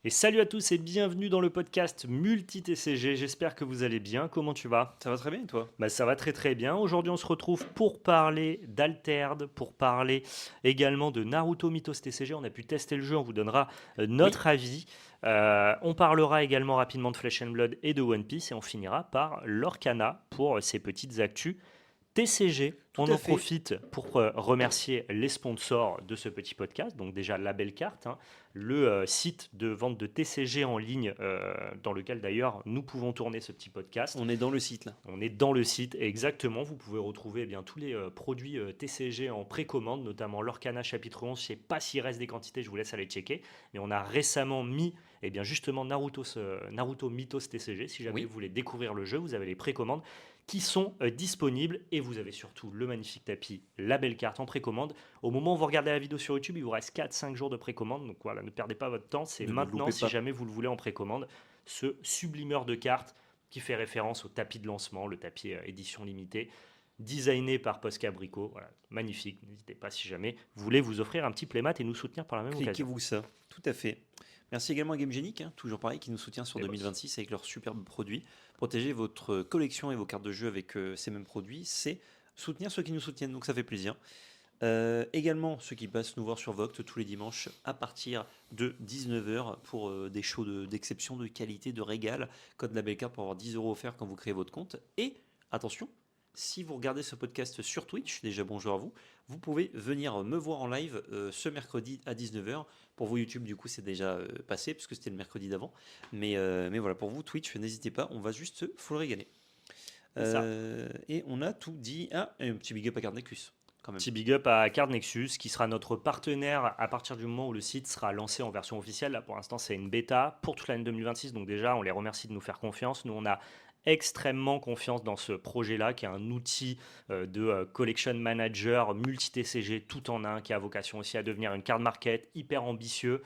Et salut à tous et bienvenue dans le podcast Multi-TCG. J'espère que vous allez bien. Comment tu vas? Ça va très bien, et toi? Ça va très très bien. Aujourd'hui, on se retrouve pour parler d'Alterd, pour parler également de Naruto Mythos TCG. On a pu tester le jeu, on vous donnera Oui, notre avis. On parlera également rapidement de Flesh and Blood et de One Piece et on finira par l'Orcana pour ces petites actus TCG. tout On à en fait. profite pour remercier les sponsors de ce petit podcast. Donc déjà La Belle Carte, hein, le site de vente de TCG en ligne dans lequel d'ailleurs nous pouvons tourner ce petit podcast. On est dans le site là. On est dans le site exactement. Vous pouvez retrouver bien, tous les produits TCG en précommande, notamment l'Orcana chapitre 11. Je ne sais pas s'il reste des quantités, je vous laisse aller checker. Mais on a récemment mis justement Naruto Mythos TCG. Si jamais Oui, vous voulez découvrir le jeu, vous avez les précommandes qui sont disponibles. Et vous avez surtout le magnifique tapis, la belle carte en précommande. Au moment où vous regardez la vidéo sur YouTube, il vous reste 4-5 jours de précommande. Donc voilà, ne perdez pas votre temps. C'est ne le maintenant loupez si pas. jamais vous le voulez en précommande. Ce sublimeur de cartes qui fait référence au tapis de lancement, le tapis édition limitée, designé par Posca Brico. Voilà, magnifique. N'hésitez pas si jamais vous voulez vous offrir un petit playmat et nous soutenir par la même occasion. Cliquez-vous ça, tout à fait. Merci également à GameGenic, toujours pareil, qui nous soutient sur Les boss. 2026 avec leurs superbes produits. Protéger votre collection et vos cartes de jeu avec ces mêmes produits, c'est soutenir ceux qui nous soutiennent, donc ça fait plaisir. Également, ceux qui passent nous voir sur Voct tous les dimanches à partir de 19h pour des shows d'exception, de qualité, de régal. Code la belle carte pour avoir 10 € offerts quand vous créez votre compte. Et attention, si vous regardez ce podcast sur Twitch, déjà bonjour à vous, vous pouvez venir me voir en live ce mercredi à 19h. Pour vous YouTube, du coup, c'est déjà passé puisque c'était le mercredi d'avant. Mais voilà, pour vous Twitch, n'hésitez pas, on va juste full régaler. C'est ça. Et on a tout dit. Ah, et un petit big up à Cardnecus, quand même. Petit big up à Card Nexus qui sera notre partenaire à partir du moment où le site sera lancé en version officielle. Là pour l'instant c'est une bêta pour toute l'année 2026, donc déjà on les remercie de nous faire confiance. Nous on a extrêmement confiance dans ce projet-là qui est un outil de collection manager multi-TCG tout en un qui a vocation aussi à devenir une card market hyper ambitieux.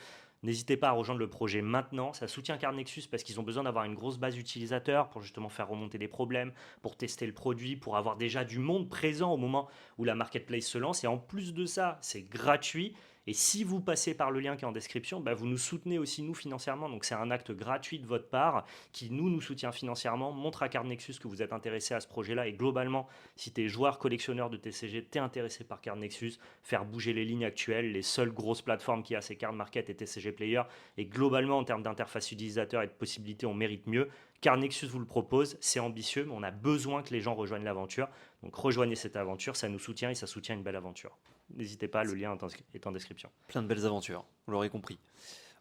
N'hésitez pas à rejoindre le projet maintenant. Ça soutient Card Nexus parce qu'ils ont besoin d'avoir une grosse base d'utilisateurs pour justement faire remonter des problèmes, pour tester le produit, pour avoir déjà du monde présent au moment où la marketplace se lance. Et en plus de ça, c'est gratuit. Et si vous passez par le lien qui est en description, vous nous soutenez aussi nous financièrement. Donc c'est un acte gratuit de votre part qui nous soutient financièrement, montre à Card Nexus que vous êtes intéressé à ce projet-là. Et globalement, si tu es joueur collectionneur de TCG, tu es intéressé par Card Nexus, faire bouger les lignes actuelles, les seules grosses plateformes qui a, c'est Card Market et TCG Player. Et globalement, en termes d'interface utilisateur et de possibilités, on mérite mieux. Card Nexus vous le propose, c'est ambitieux, mais on a besoin que les gens rejoignent l'aventure. Donc rejoignez cette aventure, ça nous soutient et ça soutient une belle aventure. N'hésitez pas, le lien est en description. Plein de belles aventures, vous l'aurez compris.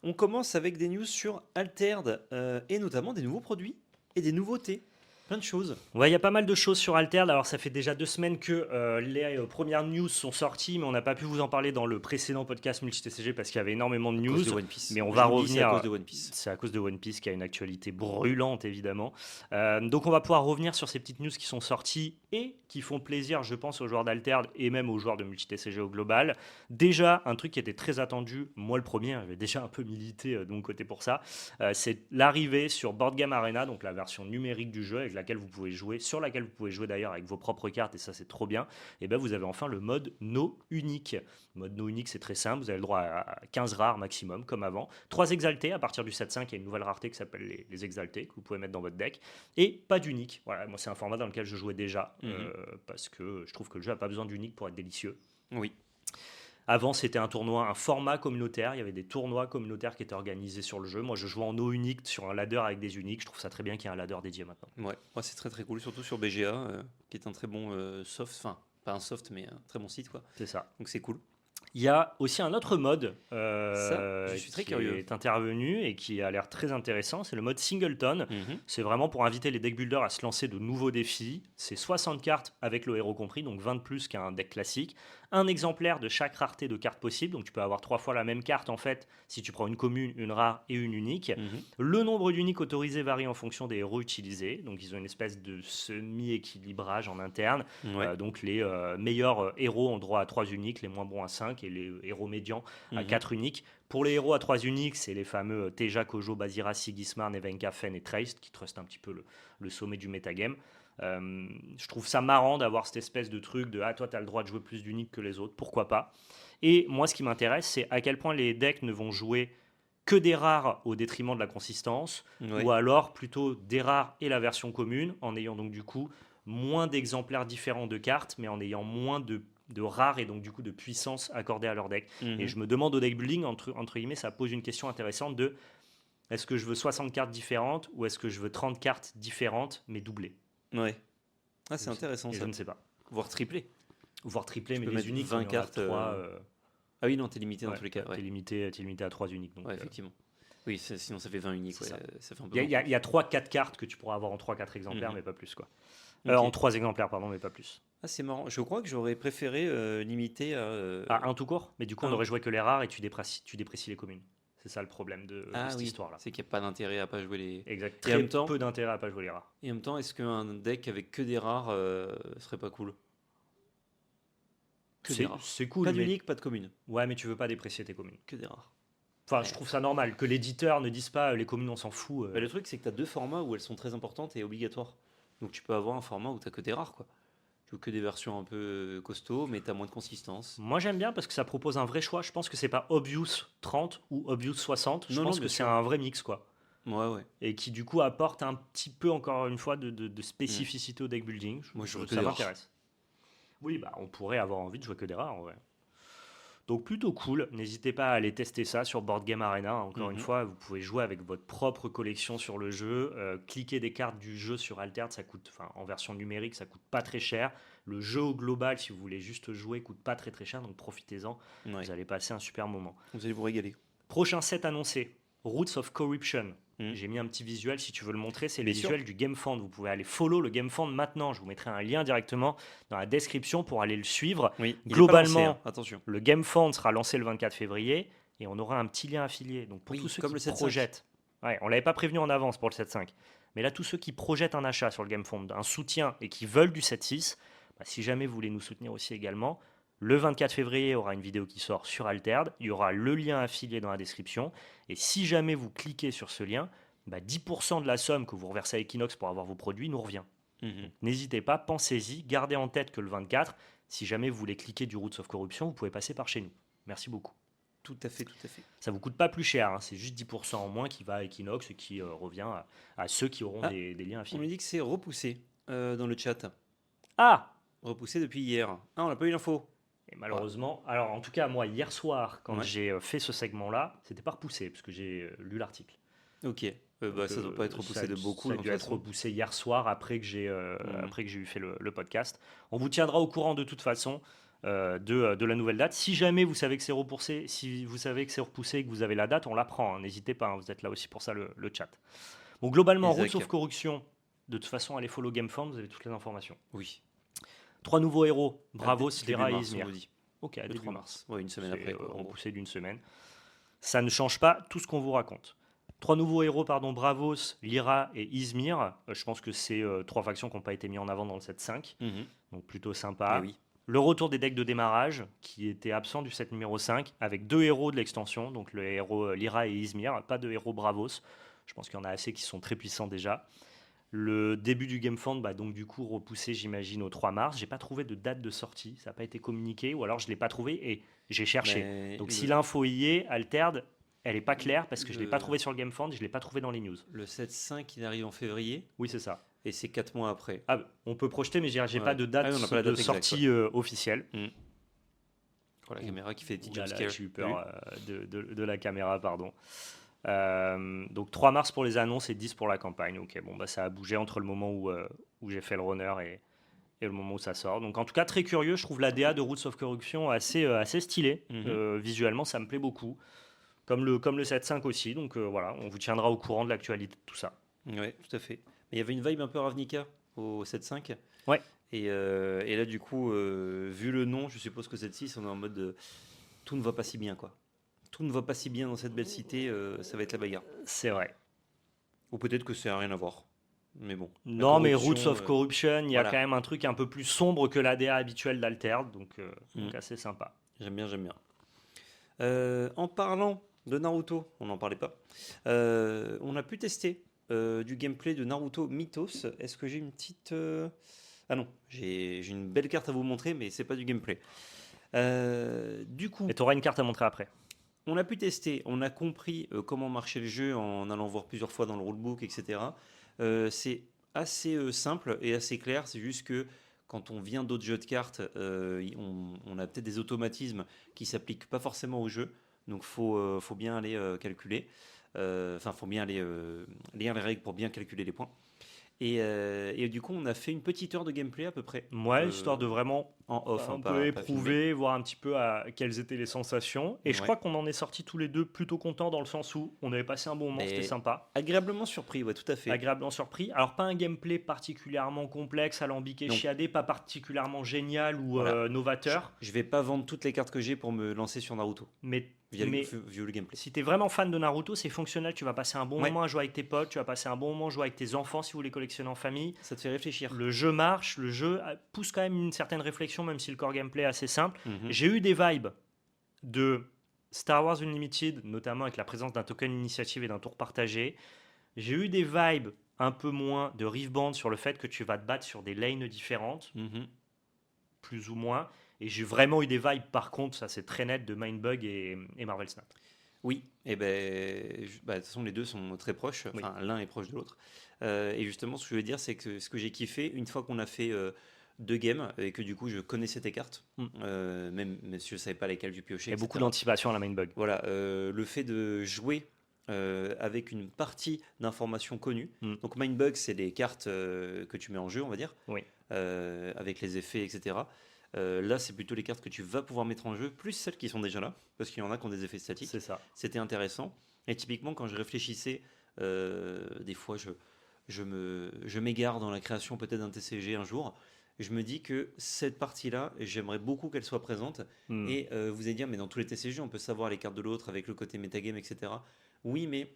On commence avec des news sur Altered et notamment des nouveaux produits et des nouveautés. Plein de choses. Ouais, il y a pas mal de choses sur Alterd. Alors, ça fait déjà 2 semaines que les premières news sont sorties, mais on n'a pas pu vous en parler dans le précédent podcast Multi-TCG parce qu'il y avait énormément de À news. cause de One Piece. Mais on Moi je va vous le dis, c'est à cause revenir. de One Piece. C'est à cause de One Piece qui a une actualité brûlante, évidemment. Donc, on va pouvoir revenir sur ces petites news qui sont sorties et qui font plaisir, je pense, aux joueurs d'Alterd et même aux joueurs de Multi-TCG au global. Déjà, un truc qui était très attendu, moi le premier, j'avais déjà un peu milité de mon côté pour ça, c'est l'arrivée sur Board Game Arena, donc la version numérique du jeu avec laquelle vous pouvez jouer, sur laquelle vous pouvez jouer d'ailleurs avec vos propres cartes, et ça c'est trop bien. Et bien vous avez enfin le mode No unique. Le mode No unique, c'est très simple, vous avez le droit à 15 rares maximum, comme avant. 3 exaltés, à partir du 7-5, il y a une nouvelle rareté qui s'appelle les exaltés, que vous pouvez mettre dans votre deck. Et pas d'unique. Voilà, moi c'est un format dans lequel je jouais déjà, parce que je trouve que le jeu n'a pas besoin d'unique pour être délicieux. Oui. Avant, c'était un tournoi, un format communautaire. Il y avait des tournois communautaires qui étaient organisés sur le jeu. Moi, je jouais en no unique sur un ladder avec des uniques. Je trouve ça très bien qu'il y ait un ladder dédié maintenant. Ouais, ouais, c'est très très cool, surtout sur BGA, qui est un très bon soft, enfin pas un soft mais un très bon site quoi. C'est ça. Donc c'est cool. Il y a aussi un autre mode Ça, je suis très qui curieux. est intervenu et qui a l'air très intéressant. C'est le mode Singleton. Mhm. C'est vraiment pour inviter les deck builders à se lancer de nouveaux défis. C'est 60 cartes avec le héros compris, donc 20 de plus qu'un deck classique. Un exemplaire de chaque rareté de cartes possible. Donc tu peux avoir 3 fois la même carte en fait si tu prends une commune, une rare et une unique. Mhm. Le nombre d'uniques autorisés varie en fonction des héros utilisés. Donc ils ont une espèce de semi-équilibrage en interne. Ouais. Donc les meilleurs héros ont droit à 3 uniques, les moins bons à 5 et les héros médians à Mhm. 4 uniques. Pour les héros à 3 uniques, c'est les fameux Teja, Kojo, Bazira, Sigismar, Nevenka, Fen et Traced qui trustent un petit peu le sommet du metagame. Je trouve ça marrant d'avoir cette espèce de truc de « Ah, toi, tu as le droit de jouer plus d'uniques que les autres, pourquoi pas ?» Et moi, ce qui m'intéresse, c'est à quel point les decks ne vont jouer que des rares au détriment de la consistance, Ouais. ou alors plutôt des rares et la version commune, en ayant donc du coup moins d'exemplaires différents de cartes, mais en ayant moins de rares et donc du coup de puissance accordée à leur deck. Et Mhm. je me demande au deck building, entre guillemets, ça pose une question intéressante de est-ce que je veux 60 cartes différentes ou est-ce que je veux 30 cartes différentes mais doublées? Ouais. Ah, c'est Je ne sais- intéressant Et je ça. ne sais pas. Voire triplé. Voire triplé, Tu mais peux des mettre uniques, 20 comme il y en a cartes. 3. Ah oui, non, t'es limité dans Ouais, tous les cas. t'es Ouais, limité à 3 uniques. Donc, ouais effectivement. Oui, sinon ça fait 20 uniques. c'est Ouais. ça. Ça fait un peu Il y a, beaucoup. il y a 3-4 cartes que tu pourras avoir en 3-4 exemplaires, Mhm. mais pas plus. Quoi. Ok. En 3 exemplaires, pardon, mais pas plus. Ah, c'est marrant. Je crois que j'aurais préféré limiter à. À un tout court, mais du coup, on un. aurait joué que les rares et tu déprécies les communes. C'est ça le problème de Ah cette oui, histoire-là. c'est qu'il n'y a pas d'intérêt à pas jouer les. Exact. Et en Très même temps, peu d'intérêt à pas jouer les rares. est-ce qu'un deck avec que des rares serait pas cool? Que des rares. C'est cool, Pas mais d'unique, pas de commune. ouais, mais tu veux pas déprécier tes communes. Que des rares. Enfin, Ouais. je trouve ça normal que l'éditeur ne dise pas les communes, on s'en fout. Bah, le truc, c'est que tu as deux formats où elles sont très importantes et obligatoires. Donc tu peux avoir un format où tu que des rares, quoi. Tu veux que des versions un peu costauds, mais tu as moins de consistance. Moi, j'aime bien parce que ça propose un vrai choix. Je pense que c'est pas Obvious 30 ou Obvious 60. Je Non, non, pense bien que c'est sûr. un vrai mix, quoi. Ouais, ouais. Et qui, du coup, apporte un petit peu, encore une fois, de spécificité au deck building. Moi, je jouerais que Ça des rares. m'intéresse. Oui, bah, on pourrait avoir envie de jouer que des rares, en vrai. Donc plutôt cool, n'hésitez pas à aller tester ça sur Board Game Arena. Encore une Mhm. fois, vous pouvez jouer avec votre propre collection sur le jeu. Cliquer des cartes du jeu sur Altered, ça coûte, enfin en version numérique, ça coûte pas très cher. Le jeu au global, si vous voulez juste jouer, coûte pas très cher, donc profitez-en. Ouais. Vous allez passer un super moment. Vous allez vous régaler. Prochain set annoncé, Roots of Corruption. Mhm. J'ai mis un petit visuel si tu veux le montrer, c'est le Bien sûr. visuel du GameFound. Vous pouvez aller follow le GameFound maintenant. Je vous mettrai un lien directement dans la description pour aller le suivre. Oui, il est Globalement, pas lancé, hein. Attention. le GameFound sera lancé le 24 février et on aura un petit lien affilié. Donc pour Oui, tous ceux comme qui le 7.5. projettent, ouais, on l'avait pas prévenu en avance pour le 7.5, mais là tous ceux qui projettent un achat sur le GameFound, un soutien et qui veulent du 7.6, bah, si jamais vous voulez nous soutenir aussi également, le 24 février, il y aura une vidéo qui sort sur Altered, il y aura le lien affilié dans la description et si jamais vous cliquez sur ce lien, bah 10% de la somme que vous reversez à Equinox pour avoir vos produits nous revient. Mhm. N'hésitez pas, pensez-y, gardez en tête que le 24, si jamais vous voulez cliquer du Roots of Corruption, vous pouvez passer par chez nous. Merci beaucoup. Tout à fait, tout à fait. Ça vous coûte pas plus cher, hein, c'est juste 10% en moins qui va à Equinox et qui revient à ceux qui auront Ah, des liens On affiliés. me dit que c'est repoussé dans le chat. Ah Repoussé depuis hier. Ah, on n'a pas eu l'info. Et malheureusement, alors en tout cas, moi, hier soir, quand Ouais. j'ai fait ce segment-là, c'était pas repoussé, parce que j'ai lu l'article. Ok. Bah, ça doit pas être repoussé de beaucoup. Ça a de dû toute être façon. repoussé hier soir après que j'ai Mhm. après que j'ai eu fait le podcast. On vous tiendra au courant de toute façon de la nouvelle date. Si jamais vous savez que c'est repoussé, si vous savez que c'est repoussé et que vous avez la date, on la prend. Hein. N'hésitez pas, hein, vous êtes là aussi pour ça le chat. Bon, globalement, Exact. Roots of Corruption, de toute façon, allez follow GameFound, vous avez toutes les informations. Oui. 3 nouveaux héros, Bravos, Début Lyra et mars, on Izmir. nous dit. Ok, à Le début 3 mars. mars. Ouais, une semaine C'est, après. Quoi, en gros. repoussé d'une semaine. Ça ne change pas tout ce qu'on vous raconte. 3 nouveaux héros, pardon, Bravos, Lyra et Izmir. Je pense que c'est 3 factions qui n'ont pas été mises en avant dans le set 5. Mhm. Donc plutôt sympa. Eh oui. Le retour des decks de démarrage, qui était absent du set numéro 5, avec 2 héros de l'extension, donc le héros Lyra et Izmir, pas de héros Bravos. Je pense qu'il y en a assez qui sont très puissants déjà. Le début du GameFound, bah donc du coup repoussé, j'imagine, au 3 mars. J'ai pas trouvé de date de sortie, ça n'a pas été communiqué, ou alors je l'ai pas trouvé et j'ai cherché. Mais Donc le- si l'info y est, Altered, elle est pas claire parce que je l'ai le- pas trouvé sur le GameFound, je l'ai pas trouvé dans les news. Le 7.5, il arrive en février Oui, c'est ça. et c'est 4 mois après. Ah, on peut projeter, mais j'ai Ouais. pas de date, Ah oui, on n'a pas la de date exacte, sortie officielle. Oh, la caméra qui fait des petits Ouh là là, jumpscares. j'ai eu peur de la caméra, pardon. Donc 3 mars pour les annonces et 10 pour la campagne. Ok, bon, bah, ça a bougé entre le moment où j'ai fait le runner et le moment où ça sort. Donc en tout cas, très curieux. Je trouve la DA de Roots of Corruption assez stylée. Mhm. Visuellement, ça me plaît beaucoup. Comme le 7.5 aussi. Donc voilà, on vous tiendra au courant de l'actualité de tout ça. Ouais, tout à fait. Mais il y avait une vibe un peu Ravnica au 7.5. Ouais. Et là, du coup, vu le nom, je suppose que 7.6, on est en mode tout ne va pas si bien, quoi. Tout ne va pas si bien dans cette belle cité, ça va être la bagarre. C'est vrai. Ou peut-être que ça n'a rien à voir. Mais bon. La Non, mais corruption, Roots of Corruption, il y a voilà. quand même un truc un peu plus sombre que la DA habituelle d'Altered. Donc Mhm. assez sympa. J'aime bien, j'aime bien. En parlant de Naruto, on n'en parlait pas. On a pu tester du gameplay de Naruto Mythos. Est-ce que j'ai une petite... Ah non, j'ai une belle carte à vous montrer, mais c'est pas du gameplay. Du coup, Et tu auras une carte à montrer après. on a pu tester, on a compris comment marchait le jeu en allant voir plusieurs fois dans le rulebook, etc. C'est assez simple et assez clair. C'est juste que quand on vient d'autres jeux de cartes, on a peut-être des automatismes qui s'appliquent pas forcément au jeu. Donc faut bien aller calculer. Enfin, faut bien aller lire les règles pour bien calculer les points. Et du coup, on a fait une petite heure de gameplay à peu près. Ouais, histoire de vraiment En off, un hein, peu pas filmé. éprouver, voir un petit peu quelles étaient les sensations. Et je Ouais. crois qu'on en est sortis tous les deux plutôt contents dans le sens où on avait passé un bon moment, Mais c'était sympa. agréablement surpris, ouais, tout à fait. Agréablement surpris. Alors, pas un gameplay particulièrement complexe, alambiqué, Non. chiadé, pas particulièrement génial ou Voilà. novateur. Je vais pas vendre toutes les cartes que j'ai pour me lancer sur Naruto Mais, via mais le gameplay. si t'es vraiment fan de Naruto, c'est fonctionnel. Tu vas passer un bon Ouais. moment à jouer avec tes potes, tu vas passer un bon moment à jouer avec tes enfants si vous les collectionnez en famille. Ça te fait réfléchir. Le jeu marche, le jeu pousse quand même une certaine réflexion, même si le core gameplay est assez simple. Mhm. J'ai eu des vibes de Star Wars Unlimited, notamment avec la présence d'un token initiative et d'un tour partagé. J'ai eu des vibes un peu moins de Riftbound sur le fait que tu vas te battre sur des lanes différentes, Mhm. plus ou moins. Et j'ai vraiment eu des vibes, par contre, ça c'est très net, de Mindbug et Marvel Snap. Oui, et de toute façon les deux sont très proches, Oui. enfin l'un est proche de l'autre. Et justement, ce que je veux dire, c'est que ce que j'ai kiffé, une fois qu'on a fait 2 games, et que du coup je connaissais tes cartes, même si je ne savais pas lesquelles du piocher, Il y a beaucoup etc. d'anticipation à la Mindbug. Voilà, le fait de jouer avec une partie d'informations connues. Donc Mindbug, c'est des cartes que tu mets en jeu, on va dire, Oui. avec les effets, etc. Là, c'est plutôt les cartes que tu vas pouvoir mettre en jeu, plus celles qui sont déjà là, parce qu'il y en a qui ont des effets statiques. C'est ça. C'était intéressant. Et typiquement, quand je réfléchissais, des fois, je m'égare dans la création peut-être d'un TCG un jour. Je me dis que cette partie-là, j'aimerais beaucoup qu'elle soit présente. Et vous allez dire, mais dans tous les TCG, on peut savoir les cartes de l'autre avec le côté metagame, etc. Oui, mais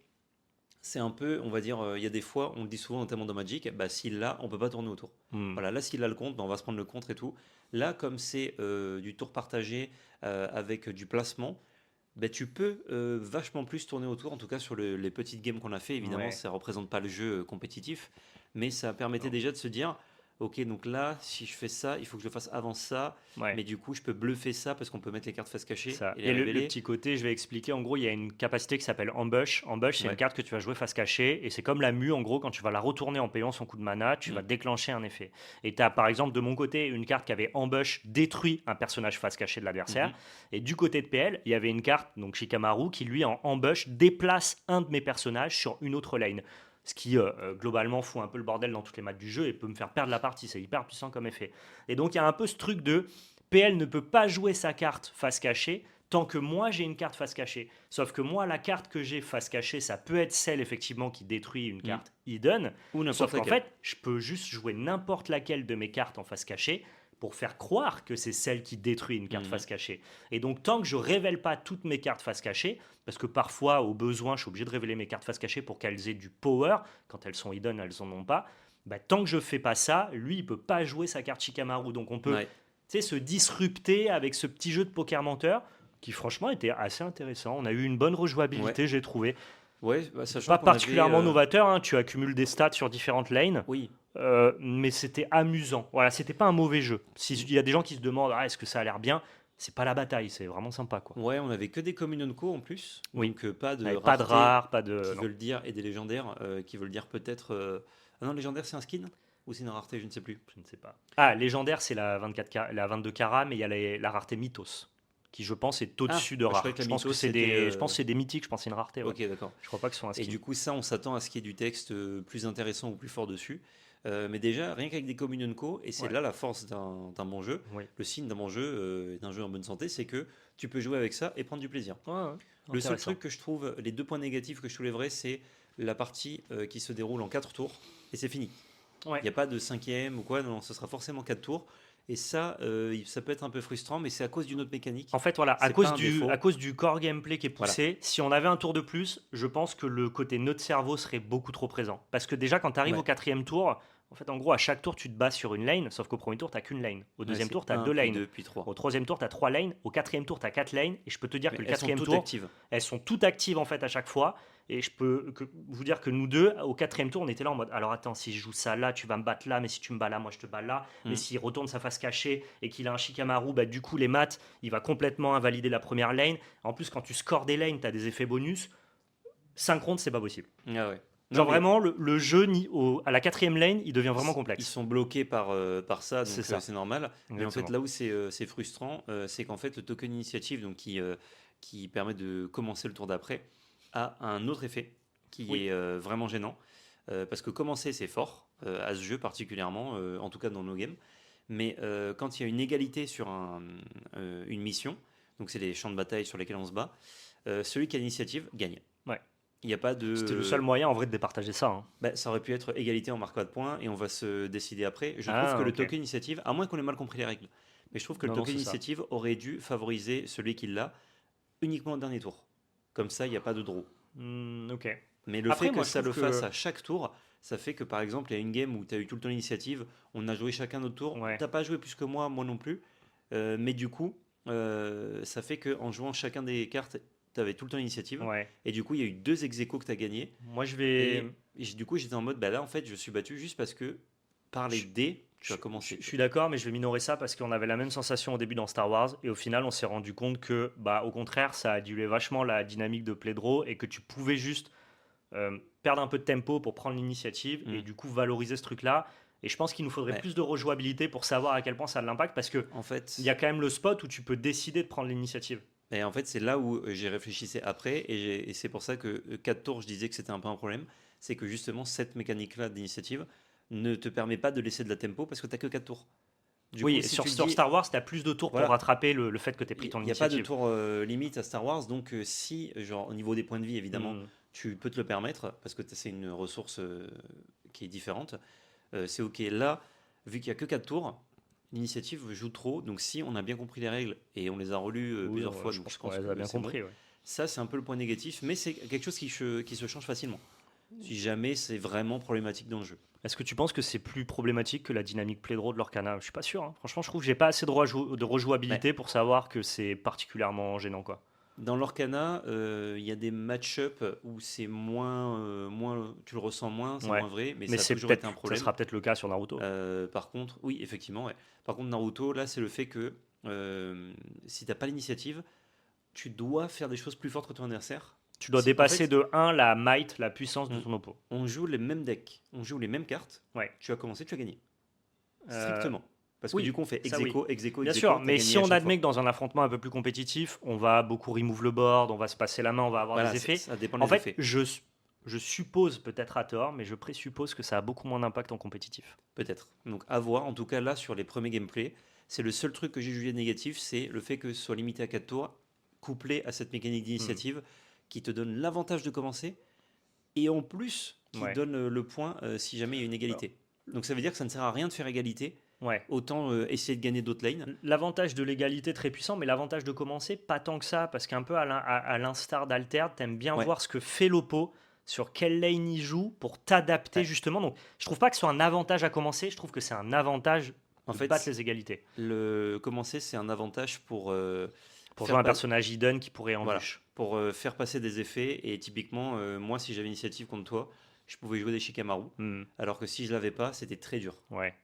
c'est un peu, on va dire, il y a des fois, on le dit souvent notamment dans Magic, bah, s'il l'a, on peut pas tourner autour. Voilà, là, s'il a le contre, bah, on va se prendre le contre et tout. Là, comme c'est du tour partagé avec du placement, bah, tu peux vachement plus tourner autour, en tout cas sur les petites games qu'on a fait. Évidemment, Ouais. ça représente pas le jeu compétitif, mais ça permettait Non. déjà de se dire, ok, donc là, si je fais ça, il faut que je le fasse avant ça, Ouais. mais du coup, je peux bluffer ça parce qu'on peut mettre les cartes face cachée Ça. et les Et le révéler. petit côté, je vais expliquer. En gros, il y a une capacité qui s'appelle Ambush. Ambush, c'est Ouais. une carte que tu vas jouer face cachée. Et c'est comme la mue, en gros, quand tu vas la retourner en payant son coup de mana, tu vas déclencher un effet. Et tu as, par exemple, de mon côté, une carte qui avait Ambush détruit un personnage face cachée de l'adversaire. Et du côté de PL, il y avait une carte, donc Shikamaru, qui lui, en Ambush, déplace un de mes personnages sur une autre lane. Ce qui, globalement, fout un peu le bordel dans toutes les maths du jeu et peut me faire perdre la partie. C'est hyper puissant comme effet. Et donc, il y a un peu ce truc de PL ne peut pas jouer sa carte face cachée tant que moi j'ai une carte face cachée. Sauf que moi, la carte que j'ai face cachée, ça peut être celle effectivement qui détruit une carte hidden. Ou Sauf n'importe qu'en laquelle. fait, je peux juste jouer n'importe laquelle de mes cartes en face cachée pour faire croire que c'est celle qui détruit une carte face cachée. Et donc, tant que je révèle pas toutes mes cartes face cachée, parce que parfois, au besoin, je suis obligé de révéler mes cartes face cachée pour qu'elles aient du power. Quand elles sont hidden, elles en ont pas. Bah, tant que je fais pas ça, lui, il peut pas jouer sa carte Shikamaru. Donc, on peut Ouais. se disrupter avec ce petit jeu de poker menteur qui, franchement, était assez intéressant. On a eu une bonne rejouabilité, j'ai trouvé. Ouais, bah, sachant Pas qu'on avait, particulièrement novateur, hein, tu accumules des stats sur différentes lanes. Oui, Mais c'était amusant. Voilà, c'était pas un mauvais jeu. S'il y a des gens qui se demandent est-ce que ça a l'air bien, c'est pas la bataille, c'est vraiment sympa quoi. ouais, on avait que des communion co en plus, Oui. donc pas de Pas de rareté rares, pas de. qui non. veulent dire et des légendaires qui veulent dire peut-être. Ah non, légendaire c'est un skin ou c'est une rareté, je ne sais plus. Je ne sais pas. Ah, légendaire, c'est la 22 carats, mais il y a la rareté Mythos, qui je pense est au-dessus de je rare. croyais que la Je pense que Mythos, c'est c'était, je pense que c'est des mythiques, je pense que c'est une rareté. Ouais. Ok, d'accord. Je crois pas que ce soit un skin. Et du coup, ça, on s'attend à ce qu'il y ait du texte plus intéressant ou plus fort dessus. Mais déjà, rien qu'avec des communion co, et c'est Ouais. là la force d'un bon jeu, Oui. le signe d'un bon jeu et d'un jeu en bonne santé, c'est que tu peux jouer avec ça et prendre du plaisir. Ouais, ouais. Le seul Intéressant. truc que je trouve, les 2 points négatifs que je soulèverais, c'est la partie qui se déroule en 4 tours et c'est fini. Ouais. Il n'y a pas de 5e ou quoi, non, ce sera forcément 4 tours. Et ça, ça peut être un peu frustrant, mais c'est à cause d'une autre mécanique. En fait, voilà, à C'est cause, pas un défaut. à cause du core gameplay qui est poussé, si on avait un tour de plus, je pense que le côté notre cerveau serait beaucoup trop présent. Parce que déjà, quand tu arrives Ouais. au 4e tour, en fait, en gros, à chaque tour, tu te bases sur une lane, sauf qu'au premier tour, tu n'as qu'une lane. Au deuxième tour, tu as 2 lanes. 2, puis 3. Au troisième tour, tu as 3 lanes. Au 4e tour, tu as 4 lanes. Et je peux te dire que le Elles sont 4e toutes tour, actives. elles sont toutes actives en fait à chaque fois. Et je peux vous dire que nous deux, au quatrième tour, on était là en mode alors attends, si je joue ça là, tu vas me battre là, mais si tu me bats là, moi je te bats là. Mais Mm. s'il retourne sa face cachée et qu'il a un Shikamaru, bah, du coup, les maths, il va complètement invalider la première lane. En plus, quand tu scores des lanes, tu as des effets bonus. Synchrone, c'est pas possible. Ah ouais. Non, Genre mais vraiment, le jeu à la quatrième lane, il devient vraiment ils complexe. sont bloqués par ça, C'est donc ça, c'est normal. Mais en fait, exactement. là où c'est frustrant, c'est qu'en fait, le token initiative, donc qui permet de commencer le tour d'après, a un autre effet qui Oui, est vraiment gênant. Parce que commencer, c'est fort, à ce jeu particulièrement, en tout cas dans nos games. Mais quand il y a une égalité sur une mission, donc c'est les champs de bataille sur lesquels on se bat, celui qui a l'initiative gagne. ouais. Il n'y a pas C'était le seul de. moyen en vrai de départager ça, hein. Bah, ça aurait pu être égalité en marquant de points et on va se décider après. Je trouve que Ah, le ok. token initiative, à moins qu'on ait mal compris les règles, mais je trouve que le Non, non, token c'est ça. initiative aurait dû favoriser celui qui l'a uniquement au dernier tour. Comme ça, il n'y a pas de draw. Ok. Mais le Après, fait que moi, je ça trouve le fasse que. à chaque tour, ça fait que par exemple, il y a une game où tu as eu tout le temps l'initiative, on a joué chacun notre tour, Ouais, t'as pas joué plus que moi non plus, mais du coup, ça fait qu'en jouant chacun des cartes, tu avais tout le temps l'initiative, ouais. et du coup, il y a eu 2 ex-aequo que tu as gagné, Moi, je vais. et du coup, j'étais en mode, bah là, en fait, je suis battu juste parce que par les Je, dés, tu je- as commencé, je tu suis d'accord, mais je vais minorer ça parce qu'on avait la même sensation au début dans Star Wars. Et au final, on s'est rendu compte que, bah, au contraire, ça a dilué vachement la dynamique de play draw et que tu pouvais juste perdre un peu de tempo pour prendre l'initiative vois. et du coup valoriser ce truc-là. Et je pense qu'il nous faudrait Ouais. plus de rejouabilité pour savoir à quel point ça a de l'impact parce que En il y a fait, quand même le spot où tu peux décider de prendre l'initiative. c'est là où j'ai réfléchissé après, et c'est pour ça que 4 tours, je disais que c'était un peu un problème, c'est que justement, cette mécanique-là d'initiative ne te permet pas de laisser de la tempo parce que tu que 4 tours. Du Oui, coup, et si sur, tu te sur dis, Star Wars, tu as plus de tours pour voilà, rattraper le fait que tu aies pris il ton n'y a pas de initiative. tour limite à Star Wars, donc si, genre, au niveau des points de vie, évidemment, Hmm. tu peux te le permettre parce que c'est une ressource qui est différente, c'est ok. Là, vu qu'il n'y a que 4 tours, l'initiative joue trop, donc si on a bien compris les règles et on les a relues Oui, plusieurs fois, je donc je pense qu'on pense les a que bien c'est bon. compris. Ouais. Ça, c'est un peu le point négatif, mais c'est quelque chose qui se change facilement. Si jamais c'est vraiment problématique dans le jeu. Est-ce que tu penses que c'est plus problématique que la dynamique play draw de l'Orcana? Je suis pas sûr, hein. Franchement, je trouve que j'ai pas assez de Ouais. rejouabilité pour savoir que c'est particulièrement gênant, quoi. Dans l'Orcana, il y a des match-up où c'est moins, tu le ressens moins, c'est Ouais. moins vrai, mais Mais ça a c'est toujours été peut-être, un ça problème. sera peut-être le cas sur Naruto. Par contre, oui, effectivement, ouais. Par contre, Naruto, là, c'est le fait que si t'as pas l'initiative, tu dois faire des choses plus fortes que ton adversaire. Tu dois En dépasser fait, de 1 la might, la puissance de on, ton oppo. on joue les mêmes decks, on joue les mêmes cartes. Ouais. Tu as commencé, tu as gagné. Euh, Strictement. Parce que du oui, coup, on fait ex ça oui. aequo, ex aequo, Bien ex aequo, sûr, t'as mais gagné si à on chaque admet fois. que dans un affrontement un peu plus compétitif, on va beaucoup remove le board, on va se passer la main, on va avoir Voilà, des effets. ça dépend En des fait, effets. je suppose, peut-être à tort, mais je présuppose que ça a beaucoup moins d'impact en compétitif. Peut-être. Donc à voir. En tout cas, là, sur les premiers gameplays, c'est le seul truc que j'ai jugé négatif, c'est le fait que ce soit limité à 4 tours, couplé à cette mécanique Hmm. d'initiative qui te donne l'avantage de commencer et en plus qui Ouais. donne le point si jamais il y a une Alors, égalité. Donc ça veut dire que ça ne sert à rien de faire égalité, ouais. autant essayer de gagner d'autres lanes. L'avantage de l'égalité très puissant, mais l'avantage de commencer, pas tant que ça, parce qu'un peu à l'instar d'Alter, t'aimes bien Ouais, voir ce que fait l'oppo, sur quelle lane il joue, pour t'adapter ouais. justement. Donc, je trouve pas que ce soit un avantage à commencer, je trouve que c'est un avantage En de battre fait, les égalités. le commencer, c'est un avantage pour Pour jouer faire un pas. personnage hidden qui pourrait Voilà, embûche. pour faire passer des effets. Et typiquement, moi, si j'avais l'initiative contre toi, je pouvais jouer des Shikamaru. Hmm, Alors que si je l'avais pas, c'était très dur. ouais.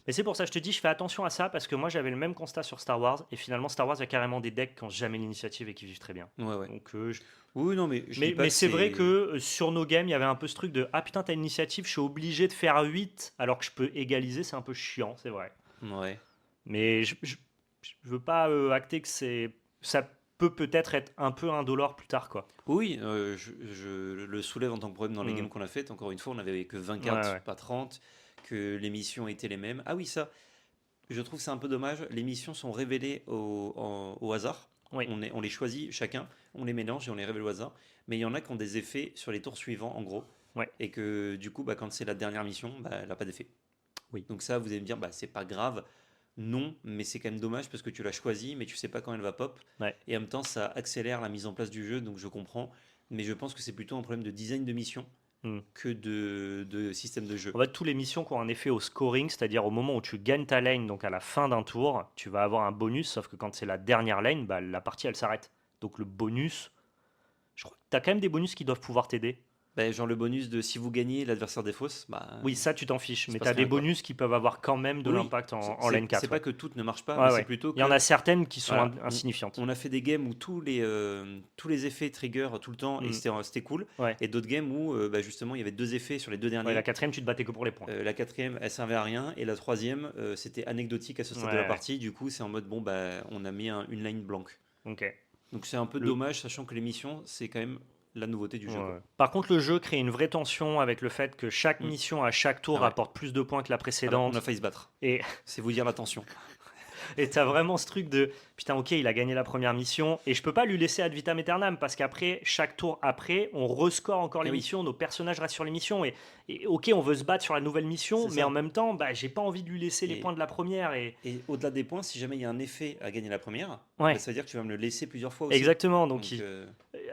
Mais c'est pour ça que je te dis, je fais attention à ça, parce que moi j'avais le même constat sur Star Wars, et finalement Star Wars, il y a carrément des decks qui n'ont jamais l'initiative et qui vivent très bien. Ouais, ouais. Donc, Oui, non, mais je dis pas mais que c'est vrai que c'est. sur nos games, il y avait un peu ce truc de ah putain, t'as une initiative, je suis obligé de faire 8 alors que je peux égaliser, c'est un peu chiant, c'est vrai. Ouais. Mais je veux pas acter que ça peut peut-être être un peu indolore plus tard, quoi. Oui, je le soulève en tant que problème dans les Hmm. games qu'on a fait. Encore une fois, on n'avait que 20 Ouais, cartes, ouais. pas 30, que les missions étaient les mêmes. Ah oui, ça, je trouve que c'est un peu dommage. Les missions sont révélées au hasard. Oui, On les choisit chacun, on les mélange et on les révèle au hasard. Mais il y en a qui ont des effets sur les tours suivants, en gros. ouais, Et que du coup, bah, quand c'est la dernière mission, bah, elle n'a pas d'effet. oui. Donc ça, vous allez me dire, bah, c'est pas grave. Non, mais c'est quand même dommage parce que tu l'as choisi, mais tu sais pas quand elle va pop. Ouais. Et en même temps, ça accélère la mise en place du jeu, donc je comprends. Mais je pense que c'est plutôt un problème de design de mission Hmm. que de système de jeu. En fait, tous les missions qui ont un effet au scoring, c'est-à-dire au moment où tu gagnes ta lane, donc à la fin d'un tour, tu vas avoir un bonus, sauf que quand c'est la dernière lane, bah, la partie elle s'arrête. Donc le bonus, je crois que t'as quand même des bonus qui doivent pouvoir t'aider. Bah, genre le bonus de si vous gagnez, l'adversaire défausse, bah, Oui, ça, tu t'en fiches, il se mais passe t'as des rien, quoi. bonus qui peuvent avoir quand même de Oui, l'impact c'est en lane c'est 4. pas Ouais. que toutes ne marchent pas, mais Ouais, c'est ouais. plutôt Il y en a que certaines qui sont voilà, insignifiantes. on a fait des games où tous les effets trigger tout le temps et Mm. c'était cool. Ouais. Et d'autres games où bah, justement il y avait 2 effets sur les 2 Ouais, la derniers. quatrième, tu te battais que pour les points. La quatrième, elle servait à rien. Et la troisième, c'était anecdotique à ce stade de la Ouais, partie. Du coup, c'est en mode bon, bah, on a mis une line blanche. ok. Donc c'est un peu Le- dommage, sachant que les missions, c'est quand même la nouveauté du jeu, quoi. Ouais. Par contre, le jeu crée une vraie tension avec le fait que chaque Mm. mission à chaque tour Ah ouais. rapporte plus de points que la Ah bah, on précédente. a failli se battre. Et C'est vous dire la tension. Et t'as vraiment ce truc de putain, ok, il a gagné la première mission et je peux pas lui laisser ad vitam aeternam parce qu'après, chaque tour après, on rescore encore les Eh oui. missions, nos personnages restent sur les missions et ok, on veut se battre sur la nouvelle mission, C'est mais ça. en même temps, bah, j'ai pas envie de lui laisser les Et- points de la première et Et au-delà des points, si jamais il y a un effet à gagner la première, ouais, bah, ça veut dire que tu vas me le laisser plusieurs fois aussi. exactement. Donc, Donc,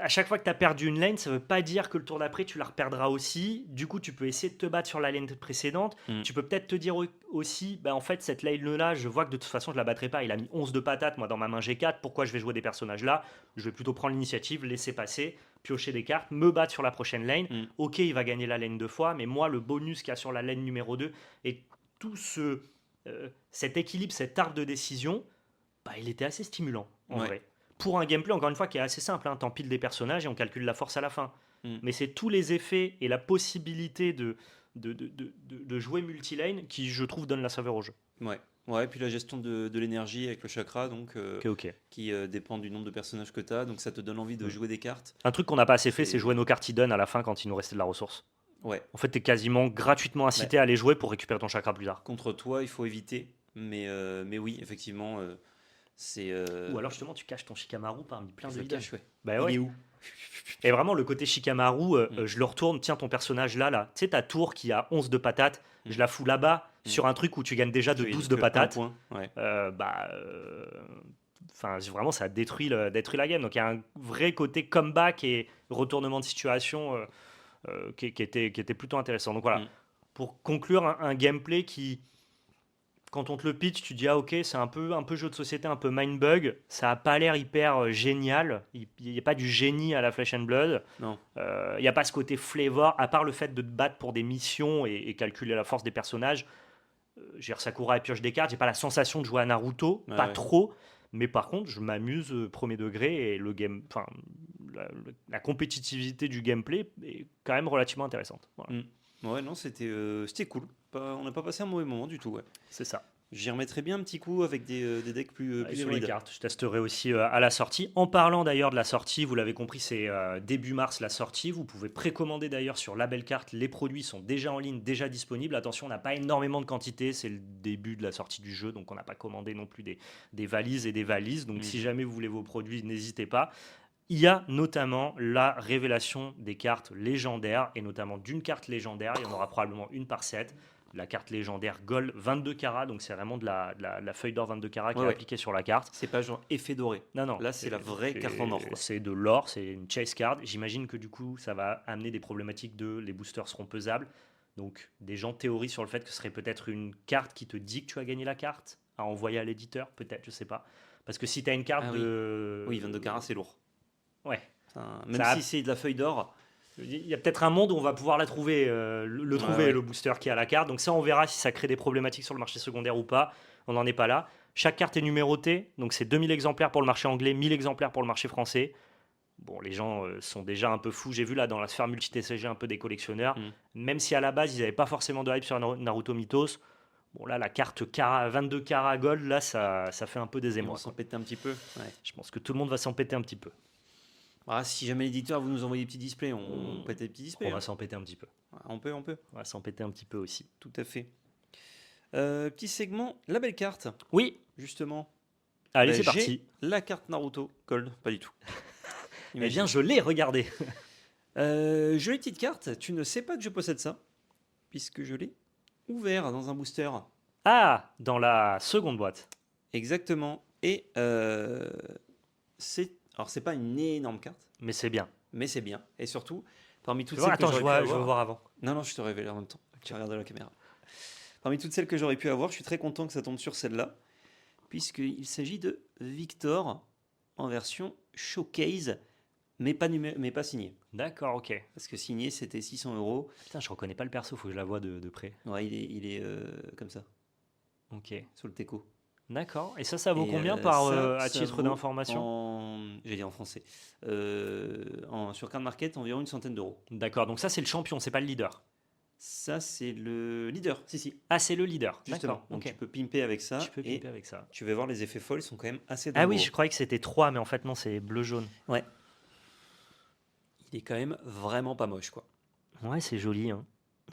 à chaque fois que tu as perdu une lane, ça veut pas dire que le tour d'après tu la reperdras aussi. Du coup, tu peux essayer de te battre sur la lane précédente. Mm. Tu peux peut-être te dire aussi, bah, en fait, cette lane-là, je vois que de toute façon, je la battrai pas. Il a mis 11 de patates, moi, dans ma main G4. Pourquoi je vais jouer des personnages là? Je vais plutôt prendre l'initiative, laisser passer, piocher des cartes, me battre sur la prochaine lane. Mm. Ok, il va gagner la lane 2 fois, mais moi, le bonus qu'il y a sur la lane numéro 2 et tout cet équilibre, cet arbre de décision, bah, il était assez stimulant, en Ouais. vrai. Pour un gameplay, encore une fois, qui est assez simple. Hein. T'empiles des personnages et on calcule la force à la fin. Mm. Mais c'est tous les effets et la possibilité de jouer multilane qui, je trouve, donne la saveur au jeu. Ouais. Ouais, puis la gestion de l'énergie avec le chakra, donc, Ok. qui dépend du nombre de personnages que tu as, donc ça te donne envie de Mm. jouer des cartes. Un truc qu'on n'a pas assez fait, C'est- c'est jouer nos cartes hidden à la fin quand il nous restait de la ressource. Ouais. En fait, t'es quasiment gratuitement incité à aller jouer pour récupérer ton chakra plus tard. Contre toi, il faut éviter. Mais oui, effectivement, c'est. Ou alors, justement, tu caches ton Shikamaru parmi plein je de le hidden. cache, ouais. Bah Il ouais. est où? Et vraiment, le côté Shikamaru, Mm. je le retourne, tiens, ton personnage là. Tu sais, ta tour qui a 11 de patates, Mm. je la fous là-bas, Mm. sur un truc où tu gagnes déjà de Tu as 12 de que un patates. point, ouais. Enfin, vraiment, ça détruit la game. Donc, il y a un vrai côté comeback et retournement de situation qui était plutôt intéressant. Donc, voilà. Mm. Pour conclure, un gameplay qui, quand on te le pitch, tu dis ah ok, c'est un peu jeu de société, un peu mindbug. Ça a pas l'air hyper génial. Il n'y a pas du génie à la Flesh and Blood. Non. Il n'y a pas ce côté flavor, à part le fait de te battre pour des missions et calculer la force des personnages. Sakura et pioche des cartes. J'ai pas la sensation de jouer à Naruto, Ouais, pas ouais. trop. Mais par contre, je m'amuse premier degré et le game, enfin, la compétitivité du gameplay est quand même relativement intéressante. Voilà. Mm. Ouais, non, c'était cool. On n'a pas passé un mauvais moment du tout, ouais. C'est ça. J'y remettrai bien un petit coup avec des decks plus Sur les solides. cartes, je testerai aussi à la sortie. En parlant d'ailleurs de la sortie, vous l'avez compris, c'est début mars la sortie. Vous pouvez précommander d'ailleurs sur Label Carte. Les produits sont déjà en ligne, déjà disponibles. Attention, on n'a pas énormément de quantité. C'est le début de la sortie du jeu, donc on n'a pas commandé non plus des valises et des valises. Donc si jamais vous voulez vos produits, n'hésitez pas. Il y a notamment la révélation des cartes légendaires, et notamment d'une carte légendaire. Il y en aura probablement une par set. La carte légendaire Gold 22 carats, donc c'est vraiment de la feuille d'or 22 carats qui est Ouais. appliquée sur la carte. C'est pas genre effet doré. Non. Là, c'est la vraie carte en or, quoi. C'est de l'or, c'est une chase card. J'imagine que du coup, ça va amener des problématiques les boosters seront pesables. Donc, des gens théorisent sur le fait que ce serait peut-être une carte qui te dit que tu as gagné la carte à envoyer à l'éditeur, peut-être, je sais pas. Parce que si tu as une carte Ah oui. de. Oui, 22 carats, c'est lourd. Ouais. Même Ça si c'est de la feuille d'or, Il y a peut-être un monde où on va pouvoir la trouver, trouver, ouais. le booster qui a la carte. Donc ça, on verra si ça crée des problématiques sur le marché secondaire ou pas. On n'en est pas là. Chaque carte est numérotée. Donc c'est 2000 exemplaires pour le marché anglais, 1000 exemplaires pour le marché français. Bon, les gens sont déjà un peu fous. J'ai vu là dans la sphère multi-TCG un peu des collectionneurs. Même si à la base, ils n'avaient pas forcément de hype sur Naruto Mythos. Bon, là, la carte 22 carats gold, là, ça fait un peu des ils vont émois. s'en péter un petit peu. Ouais. Je pense que tout le monde va s'en péter un petit peu. Ah, si jamais l'éditeur vous nous envoyez des petits displays, on pète des petits displays. On va hein. s'en péter un petit peu. On peut. On va s'en péter un petit peu aussi. Tout à fait. Petit segment, la belle carte, Oui, justement. allez, Bah, c'est j'ai parti. La carte Naruto Gold, pas du tout. Eh bien, je l'ai regardé. Jolie petite carte, tu ne sais pas que je possède ça, puisque je l'ai ouvert dans un booster. Ah, dans la seconde boîte. Exactement. Et c'est pas une énorme carte, Mais c'est bien. mais c'est bien. Et surtout, parmi toutes Tu vois, celles que attends, j'aurais pu je veux avoir. voir avant. Non, je te révèle en même temps. Tu regardes la caméra. Parmi toutes celles que j'aurais pu avoir, je suis très content que ça tombe sur celle-là, puisqu'il s'agit de Victor en version Showcase mais pas signé. D'accord, ok. Parce que signé, c'était 600 euros. Putain, je reconnais pas le perso, faut que je la voie de près. Ouais, il est comme ça, Ok. sur le teco. D'accord. Et ça vaut Et combien à ça titre vaut d'information? j'ai dit en français, sur Card Market, environ une centaine d'euros. D'accord, donc ça c'est le champion, c'est pas le leader. Ça, c'est le leader, si, Ah, c'est le leader. justement. D'accord, Donc ok. tu peux pimper avec ça Tu peux et pimper avec ça. tu vas voir les effets folles sont quand même assez Ah oui, dingues. je croyais que c'était 3, mais en fait non, c'est bleu-jaune. Ouais. Il est quand même vraiment pas moche, quoi. Ouais, c'est joli, hein.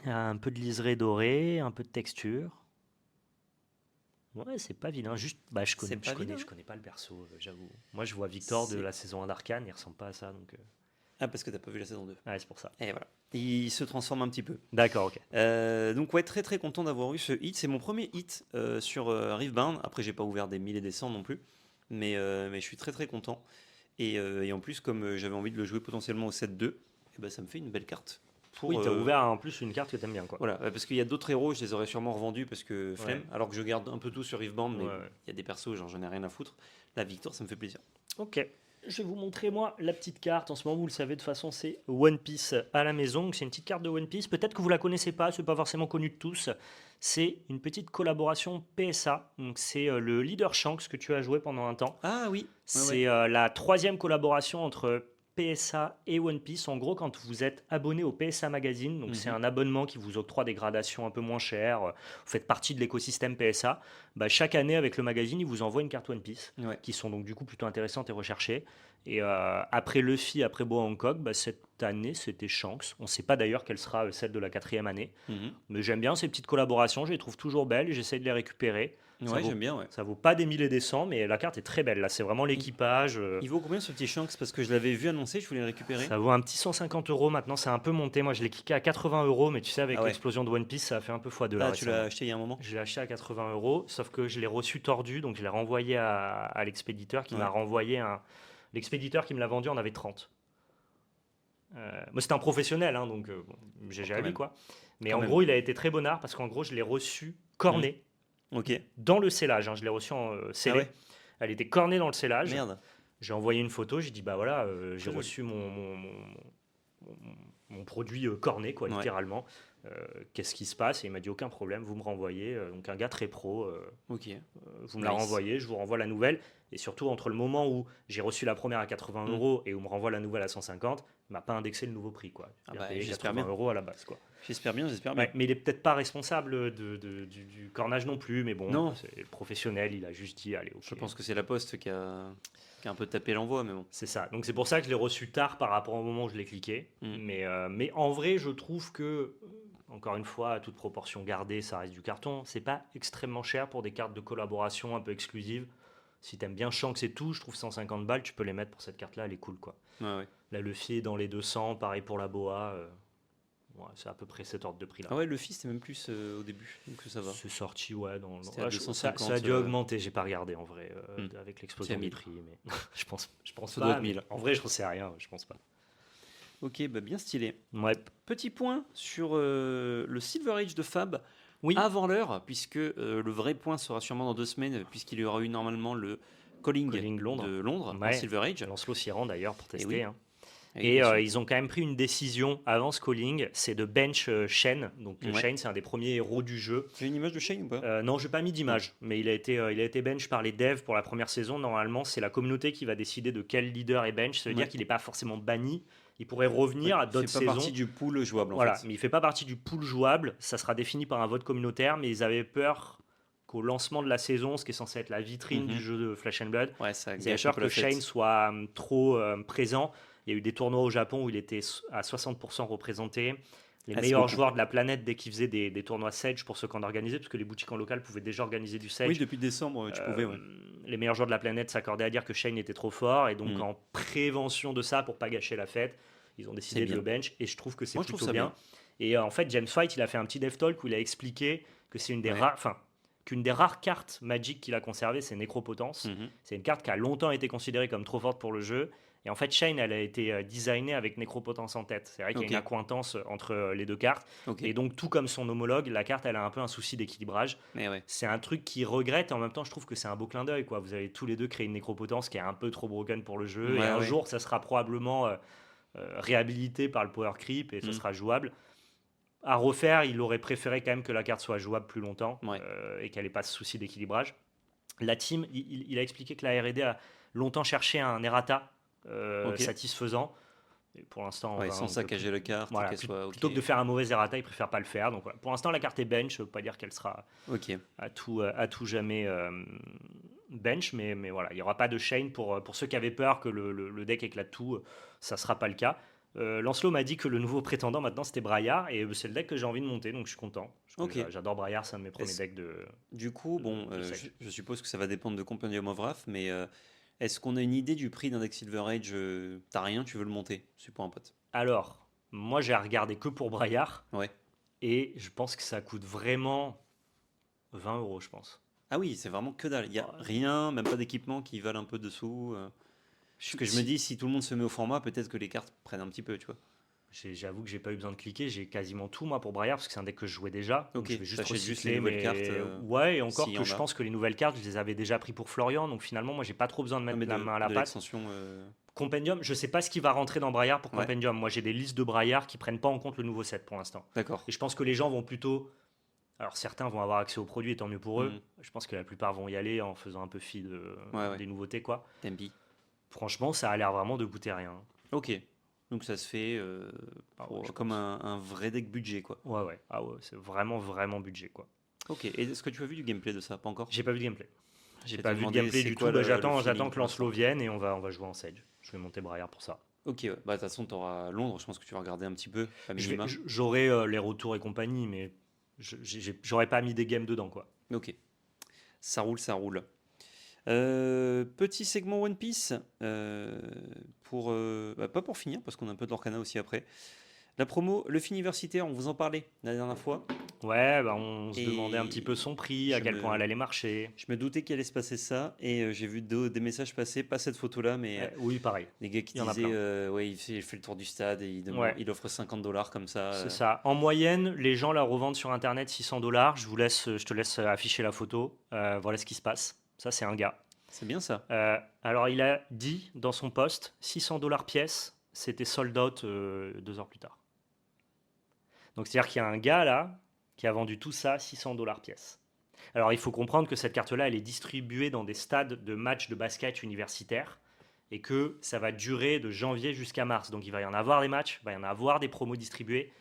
Il y a un peu de liseré doré, un peu de texture. Ouais, c'est pas vilain. Juste, bah, C'est pas vilain. je connais pas le perso, j'avoue. Moi, je vois Victor de C'est- la saison 1 d'Arcane, il ressemble pas à ça, donc. Ah, parce que t'as pas vu la saison 2. Ouais, c'est pour ça. Et voilà. Il se transforme un petit peu. D'accord, ok. Donc ouais, très très content d'avoir eu ce hit. C'est mon premier hit sur Riftbound. Après, j'ai pas ouvert des 1000 et des 100 non plus. Mais je suis très très content. Et en plus, comme j'avais envie de le jouer potentiellement au 7-2, eh ben, ça me fait une belle carte. Oui, t'as ouvert en plus une carte que t'aimes bien, quoi. Voilà, parce qu'il y a d'autres héros, je les aurais sûrement revendus parce que flemme, Ouais. alors que je garde un peu tout sur Riftbound, mais Ouais, il ouais. y a des persos, genre j'en ai rien à foutre. La victoire, ça me fait plaisir. Ok. Je vais vous montrer, moi, la petite carte. En ce moment, vous le savez, de toute façon, c'est One Piece à la maison. Donc, c'est une petite carte de One Piece. Peut-être que vous la connaissez pas, c'est pas forcément connu de tous. C'est une petite collaboration PSA. Donc, c'est le Leader Shanks que tu as joué pendant un temps. Ah oui, C'est la troisième collaboration entre PSA et One Piece. En gros, quand vous êtes abonné au PSA Magazine, donc c'est un abonnement qui vous octroie des gradations un peu moins chères, vous faites partie de l'écosystème PSA, bah, chaque année avec le magazine, il vous envoie une carte One Piece, Ouais. qui sont donc du coup plutôt intéressantes et recherchées. Et après Luffy, après Boa Hancock, bah, cette année c'était Shanks. On ne sait pas d'ailleurs quelle sera celle de la 4e année. Mais j'aime bien ces petites collaborations, je les trouve toujours belles et j'essaie de les récupérer. Ça Ouais, vaut, j'aime bien, ouais. ça vaut pas des 1000 et des 100, mais la carte est très belle. Là, c'est vraiment l'équipage. Il vaut combien ce petit Shanks? Parce que je l'avais vu annoncer, je voulais le récupérer. Ça vaut un petit 150 euros maintenant, c'est un peu monté. Moi, je l'ai kické à 80 euros, mais tu sais, avec Ah ouais. l'explosion de One Piece, ça a fait un peu x2 là. Ah, tu l'as récemment. acheté il y a un moment? Je l'ai acheté à 80 euros, sauf que je l'ai reçu tordu, donc je l'ai renvoyé à l'expéditeur qui m'a Ouais. renvoyé un. L'expéditeur qui me l'a vendu en avait 30. Moi, c'était un professionnel, hein, donc bon, j'ai Quand à lui même. quoi. Mais Quand en même. gros, il a été très bonnard parce qu'en gros, je l'ai reçu corné Ok. dans le scellage. Je l'ai reçu en scellé. Ah ouais. Elle était cornée dans le scellage. Merde. J'ai envoyé une photo, j'ai dit bah voilà, j'ai joli. reçu mon produit corné, quoi, Ouais. littéralement. Qu'est-ce qui se passe? Et il m'a dit aucun problème, vous me renvoyez. Donc un gars très pro, Ok. vous me la Nice. renvoyez, je vous renvoie la nouvelle. Et surtout, entre le moment où j'ai reçu la première à 80 euros et où on me renvoie la nouvelle à 150, il m'a pas indexé le nouveau prix, quoi. Ah Il a bah, payé j'espère 80 bien. euros à la base, quoi. J'espère bien, j'espère bien. Ouais, mais il est peut-être pas responsable du cornage non plus, mais bon, Non. c'est le professionnel, il a juste dit allez, ok. Je pense que c'est la Poste qui a un peu tapé l'envoi, mais bon. C'est ça. Donc c'est pour ça que je l'ai reçu tard par rapport au moment où je l'ai cliqué. Mais en vrai, je trouve que, encore une fois, à toute proportion gardée, ça reste du carton. C'est pas extrêmement cher pour des cartes de collaboration un peu exclusives. Si t'aimes bien Shanks et tout, je trouve 150 balles, tu peux les mettre pour cette carte-là, elle est cool, quoi. Ouais. La Luffy est dans les 200, pareil pour la Boa. Ouais, c'est à peu près cet ordre de prix là. Ah ouais, le fils, c'était même plus au début, donc ça va. C'est sorti, ouais. C'était à Ouais, 250, ça a dû augmenter, j'ai pas regardé en vrai, avec l'explosion C'est à des 1000. prix. Mais je pense Ça pas. doit être mais 1000. En vrai, je sais rien, je pense pas. Ok, bah bien stylé. Ouais. Petit point sur le Silver Age de Fab. Oui. Avant l'heure, puisque le vrai point sera sûrement dans 2 semaines, puisqu'il y aura eu normalement le Calling Londres. de Londres en Ouais. Silver Age. Lancelot s'y rend d'ailleurs pour tester. oui. hein. Et Et bien sûr. ils ont quand même pris une décision avant ce calling, c'est de bench Shane. Donc Ouais. Shane, c'est un des premiers héros du jeu. Tu as une image de Shane ou pas? Non, je n'ai pas mis d'image, mais il a été bench par les devs pour la première saison. Normalement, c'est la communauté qui va décider de quel leader est bench. Ça veut dire qu'il n'est pas forcément banni. Il pourrait revenir à d'autres Il fait saisons. pas partie du pool jouable en Voilà, fait. mais il fait pas partie du pool jouable. Ça sera défini par un vote communautaire, mais ils avaient peur qu'au lancement de la saison, ce qui est censé être la vitrine du jeu de Flesh and Blood, Ouais, ça ils avaient gâche un peur peu que la fête. Shane soit trop présent. Il y a eu des tournois au Japon où il était à 60% représenté. Les Ah, c'est meilleurs beaucoup. joueurs de la planète dès qu'ils faisaient des tournois Sage pour ceux qu'on organisait, parce que les boutiques en local pouvaient déjà organiser du Sage. Oui, depuis décembre, tu pouvais, ouais. Les meilleurs joueurs de la planète s'accordaient à dire que Shane était trop fort, et donc Mhm. en prévention de ça, pour pas gâcher la fête, ils ont décidé C'est de bien. le bench, et je trouve que c'est Moi, je trouve plutôt ça bien. Et en fait, James White, il a fait un petit dev talk où il a expliqué que c'est une des Ouais. rares, enfin, qu'une des rares cartes Magic qu'il a conservées, c'est Nécropotence. Mhm. C'est une carte qui a longtemps été considérée comme trop forte pour le jeu. Et en fait, Shane, elle a été designée avec Nécropotence en tête. C'est vrai qu'il y a Ok. une accointance entre les deux cartes. Ok. Et donc, tout comme son homologue, la carte, elle a un peu un souci d'équilibrage. Mais ouais. C'est un truc qui regrette, et en même temps, je trouve que c'est un beau clin d'œil, quoi. Vous avez tous les deux créé une Nécropotence qui est un peu trop broken pour le jeu. Et Ouais, un ouais. jour, ça sera probablement réhabilité par le power creep et ça Mm. sera jouable. À refaire, il aurait préféré quand même que la carte soit jouable plus longtemps Ouais. et qu'elle n'ait pas ce souci d'équilibrage. La team, il a expliqué que la R&D a longtemps cherché un errata Ok. satisfaisant. Et pour l'instant, Ouais, enfin, sans on peut saccager plus- la carte et voilà, qu'elle soit ok. plutôt que de faire un mauvais errata, il préfère pas le faire. Donc voilà. Pour l'instant, la carte est bench. Je ne veux pas dire qu'elle sera Ok. à tout jamais bench, mais voilà, il n'y aura pas de chain pour ceux qui avaient peur que le deck éclate tout. Ça ne sera pas le cas. Lancelot m'a dit que le nouveau prétendant maintenant c'était Braillard et c'est le deck que j'ai envie de monter, donc je suis content. Ok. J'adore Braillard, c'est un de mes premiers Est-ce- decks de, Du coup, bon, de Sage. je suppose que ça va dépendre de Compendium of Wrath, mais est-ce qu'on a une idée du prix d'un deck Silver Age T'as rien, tu veux le monter? C'est pour un pote. Alors, moi j'ai regardé que pour Braillard Ouais. et je pense que ça coûte vraiment 20 €, je pense. Ah oui, c'est vraiment que dalle. Il y a Ouais. rien, même pas d'équipement qui valent un peu dessous. Parce que je me dis, si tout le monde se met au format, peut-être que les cartes prennent un petit peu, tu vois. J'avoue que j'ai pas eu besoin de cliquer, j'ai quasiment tout moi pour Braillard parce que c'est un deck que je jouais déjà. Donc Ok, je vais juste t'achètes juste recycler les nouvelles cartes, ouais, et encore s'il y que en je a. pense que les nouvelles cartes, je les avais déjà pris pour Florian. Donc finalement, moi j'ai pas trop besoin de Non, mettre mais la main à la de pâte. l'extension. Compendium, je sais pas ce qui va rentrer dans Braillard pour Ouais. Compendium. Moi j'ai des listes de Braillard qui prennent pas en compte le nouveau set pour l'instant. D'accord. Et je pense que les gens vont plutôt. Alors certains vont avoir accès aux produits et tant mieux pour eux. Mhm. Je pense que la plupart vont y aller en faisant un peu fi Ouais. des nouveautés quoi. Tempi. Franchement, ça a l'air vraiment de coûter rien. Ok. Donc ça se fait Ah ouais, je comme pense. un vrai deck budget, quoi. Ouais. Ah ouais, c'est vraiment, vraiment budget, quoi. Ok. Et est-ce que tu as vu du gameplay de ça? Pas encore? J'ai pas vu de gameplay. J'ai J'allais pas te vu de demander, gameplay c'est du quoi tout. Bah, le j'attends feeling que pour Lancelot l'instant? vienne et on va jouer en Sage. Je vais monter Braillard pour ça. Ok, ouais. Bah, de toute façon, tu auras Londres, je pense que tu vas regarder un petit peu, à minima. J'aurai les retours et compagnie, mais j'aurais pas mis des games dedans, quoi. Ok. Ça roule, ça roule. Petit segment One Piece, pas pour finir, parce qu'on a un peu de l'Orcana aussi après. La promo, le film universitaire, on vous en parlait la dernière fois. Ouais, bah, on se Et demandait un petit peu son prix, à je quel point me- elle allait marcher. Je me doutais qu'il allait se passer ça, et j'ai vu des messages passer, pas cette photo-là, mais Oui, pareil. des gars qui Il y en a disaient, plein. ouais, il fait le tour du stade et Ouais. il offre $50 comme ça. C'est ça. En moyenne, les gens la revendent sur Internet 600 $. Je te laisse afficher la photo. Voilà ce qui se passe. Ça, c'est un gars. C'est bien ça. Alors, il a dit dans son post 600 $ pièce, c'était sold out 2 heures plus tard. Donc, c'est-à-dire qu'il y a un gars là qui a vendu tout ça 600 $ pièce. Alors, il faut comprendre que cette carte-là, elle est distribuée dans des stades de matchs de basket universitaires et que ça va durer de janvier jusqu'à mars. Donc, il va y en avoir des matchs, il va y en avoir des promos distribués.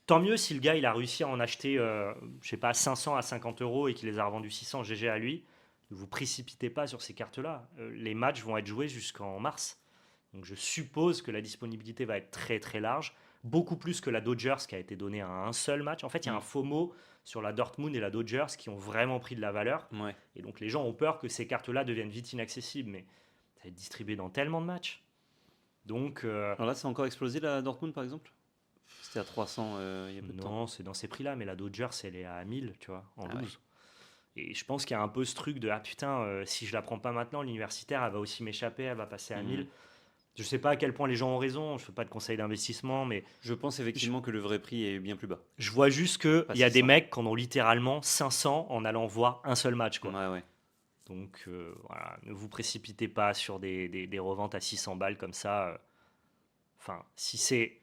Tant mieux si le gars il a réussi à en acheter, je sais pas, 500 à 50 € et qu'il les a revendus 600 GG à lui. Ne vous précipitez pas sur ces cartes-là. Les matchs vont être joués jusqu'en mars. Donc je suppose que la disponibilité va être très très large. Beaucoup plus que la Dodgers qui a été donnée à un seul match. En fait, il y a un FOMO sur la Dortmund et la Dodgers qui ont vraiment pris de la valeur. Ouais. Et donc les gens ont peur que ces cartes-là deviennent vite inaccessibles. Mais ça va être distribué dans tellement de matchs. Donc Alors là, ça a encore explosé la Dortmund par exemple? C'était à 300 il y a peu de temps. non, c'est dans ces prix-là. Mais la Dodgers, elle est à 1000, tu vois, en 12. Ouais. Et je pense qu'il y a un peu ce truc de ah putain, si je la prends pas maintenant, l'universitaire, elle va aussi m'échapper, elle va passer à 1000. Je sais pas à quel point les gens ont raison, je fais pas de conseils d'investissement, mais Je pense effectivement que le vrai prix est bien plus bas. je vois juste qu'il y a des 600. mecs qui en ont littéralement 500 en allant voir un seul match, quoi. Ouais. Donc voilà, ne vous précipitez pas sur des reventes à 600 balles comme ça. Enfin, si c'est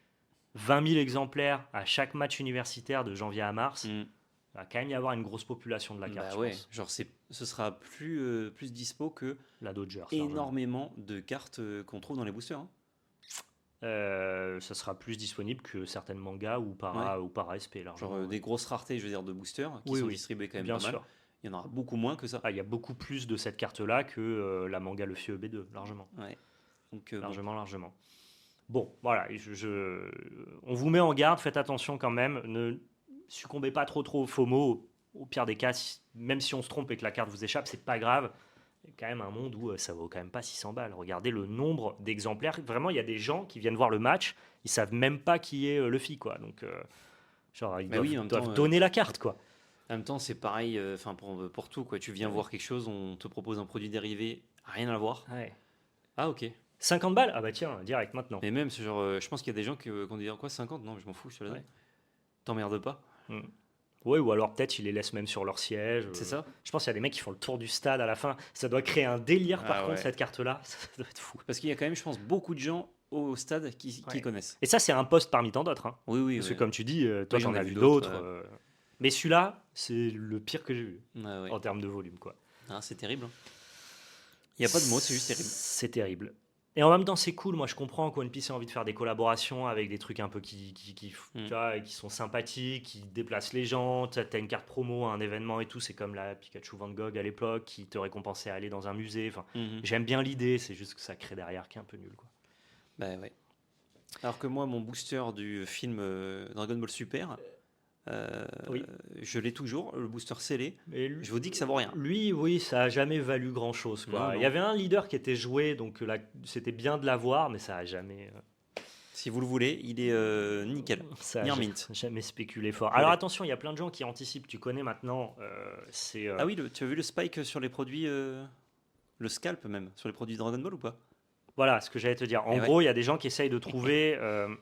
20 000 exemplaires à chaque match universitaire de janvier à mars, il va quand même y avoir une grosse population de la carte, Bah je ouais, pense. genre ce sera plus dispo que La Dodgers. largement. énormément de cartes qu'on trouve dans les boosters. Hein. Ça sera plus disponible que certaines mangas ou para SP largement. Genre des grosses raretés, je veux dire, de boosters qui Oui, sont oui. distribués quand même Bien pas mal. sûr. Il y en aura beaucoup moins que ça. Ah, il y a beaucoup plus de cette carte-là que la manga Luffy EB2, largement. Ouais. Donc, Largement. Bon, voilà, on vous met en garde, faites attention quand même, ne succombez pas trop au FOMO. Au pire des cas, même si on se trompe et que la carte vous échappe, c'est pas grave. Il y a quand même un monde où ça vaut quand même pas 600 balles. Regardez le nombre d'exemplaires. Vraiment, il y a des gens qui viennent voir le match, ils savent même pas qui est Luffy, quoi. Donc, genre, ils Bah oui, en même doivent temps, donner la carte, quoi. en même temps, c'est pareil pour tout. Quoi. Tu viens voir quelque chose, on te propose un produit dérivé, rien à voir. Ouais. Ah ok. 50 balles? Ah bah tiens, direct maintenant. Mais même, genre, je pense qu'il y a des gens qui vont dire quoi, 50? Non, je m'en fous, je te la donne. Ouais. T'emmerdes pas. Mm. Ouais, ou alors peut-être ils les laissent même sur leur siège. C'est ça? Je pense qu'il y a des mecs qui font le tour du stade à la fin. Ça doit créer un délire par Ah contre, ouais. cette carte-là. Ça doit être fou. Parce qu'il y a quand même, je pense, beaucoup de gens au stade qui Ouais. connaissent. Et ça, c'est un poste parmi tant d'autres. Hein. Oui, oui, Parce ouais. que comme tu dis, toi Oui, j'en j'en ai as vu vu d'autres, d'autres. Mais celui-là, c'est le pire que j'ai vu Ouais, ouais. en termes de volume. Quoi. Ah, c'est terrible. Il n'y a pas de mots, c'est juste terrible. C'est terrible. Et en même temps, c'est cool. Moi, je comprends qu'One Piece ait envie de faire des collaborations avec des trucs un peu tu vois, qui sont sympathiques, qui déplacent les gens. Tu as une carte promo à un événement et tout. C'est comme la Pikachu Van Gogh à l'époque qui te récompensait à aller dans un musée. Enfin, Mhm. j'aime bien l'idée. C'est juste que ça crée derrière qui est un peu nul. Quoi. Bah ouais. Alors que moi, mon booster du film Dragon Ball Super, Oui. je l'ai toujours, le booster scellé. Mais Je vous dis que ça vaut rien. Lui, oui, ça a jamais valu grand chose. Non, Il non. y avait un leader qui était joué, donc là, c'était bien de l'avoir, mais ça a jamais. Si vous le voulez, il est nickel. Ça a Near-mint. jamais spéculé fort. Je Alors l'ai. attention, il y a plein de gens qui anticipent. Tu connais maintenant, c'est. Ah oui, tu as vu le spike sur les produits, le scalp même, sur les produits Dragon Ball ou pas? Voilà ce que j'allais te dire. En Eh ouais. gros, il y a des gens qui essayent de trouver.